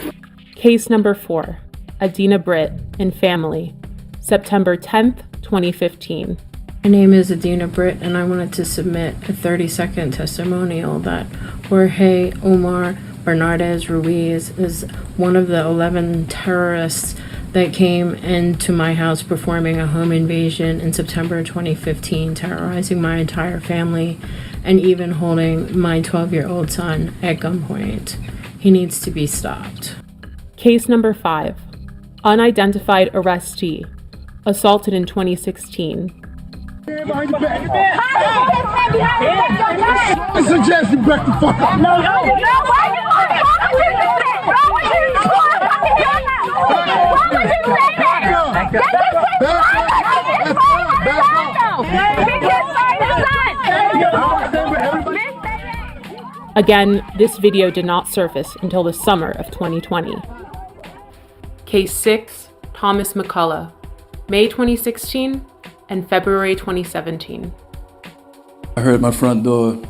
Case number 4, Adina Britt and family, September 10th, 2015. My name is Adina Britt, and I wanted to submit a 30-second testimonial that Jorge Omar Bernardez Ruiz is one of the 11 terrorists that came into my house performing a home invasion in September 2015, terrorizing my entire family and even holding my 12-year-old son at gunpoint. He needs to be stopped. Case number 5, unidentified arrestee, assaulted in 2016. I suggest you back the fuck up. No, why you Back up. Again, this video did not surface until the summer of 2020. Case 6, Thomas McCullough, May 2016 and February 2017. I heard my front door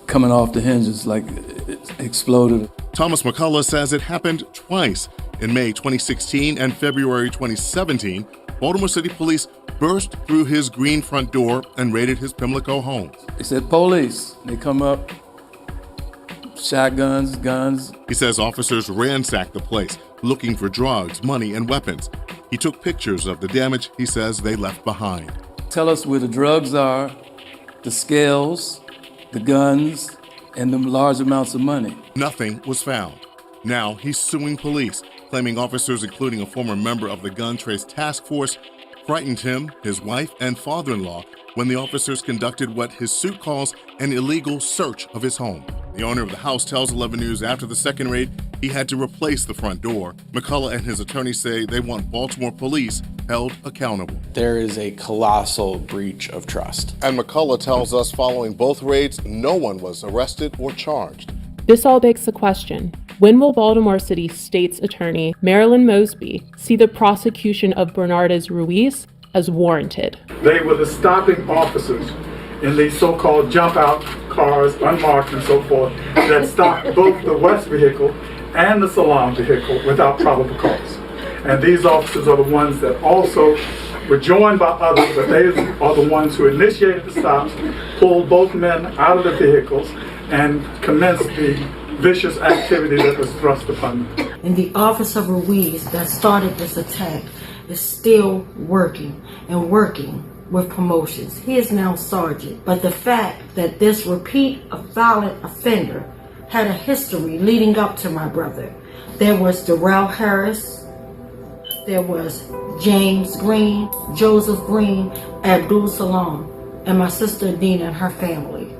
coming off the hinges like it exploded. Thomas McCullough says it happened twice. In May 2016 and February 2017, Baltimore City Police burst through his green front door and raided his Pimlico home. They said, police. They come up, shotguns, guns. He says officers ransacked the place, looking for drugs, money, and weapons. He took pictures of the damage he says they left behind. Tell us where the drugs are, the scales, the guns, and the large amounts of money. Nothing was found. Now he's suing police, claiming officers, including a former member of the Gun Trace Task Force, frightened him, his wife, and father-in-law when the officers conducted what his suit calls an illegal search of his home. The owner of the house tells 11 News after the second raid, he had to replace the front door. McCullough and his attorney say they want Baltimore police held accountable. There is a colossal breach of trust. And McCullough tells us following both raids, no one was arrested or charged. This all begs the question, when will Baltimore City State's Attorney Marilyn Mosby see the prosecution of Bernardez Ruiz as warranted? They were the stopping officers in these so-called jump-out cars, unmarked and so forth, that stopped both the West vehicle and the Salon vehicle without probable cause. And these officers are the ones that also were joined by others, but they are the ones who initiated the stops, pulled both men out of the vehicles, and commenced the vicious activity that was thrust upon them. And the Officer Ruiz that started this attack is still working with promotions. He is now sergeant. But the fact that this repeat violent offender had a history leading up to my brother. There was Darrell Harris, there was James Green, Joseph Green, Abdul Salam, and my sister Dina and her family.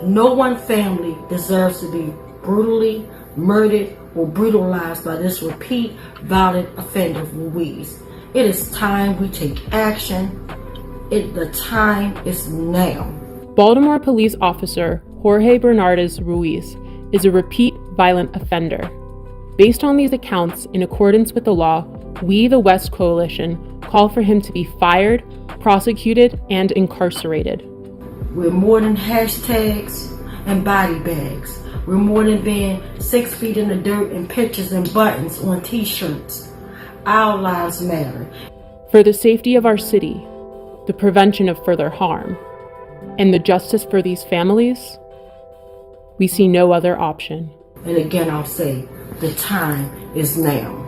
No one family deserves to be brutally murdered or brutalized by this repeat violent offender Ruiz. It is time we take action. The time is now. Baltimore police officer Jorge Bernardez Ruiz is a repeat violent offender. Based on these accounts, in accordance with the law, we, the West Coalition, call for him to be fired, prosecuted, and incarcerated. We're more than hashtags and body bags. We're more than being 6 feet in the dirt and pictures and buttons on t-shirts. Our lives matter. For the safety of our city, the prevention of further harm, and the justice for these families, we see no other option. And again, I'll say, the time is now.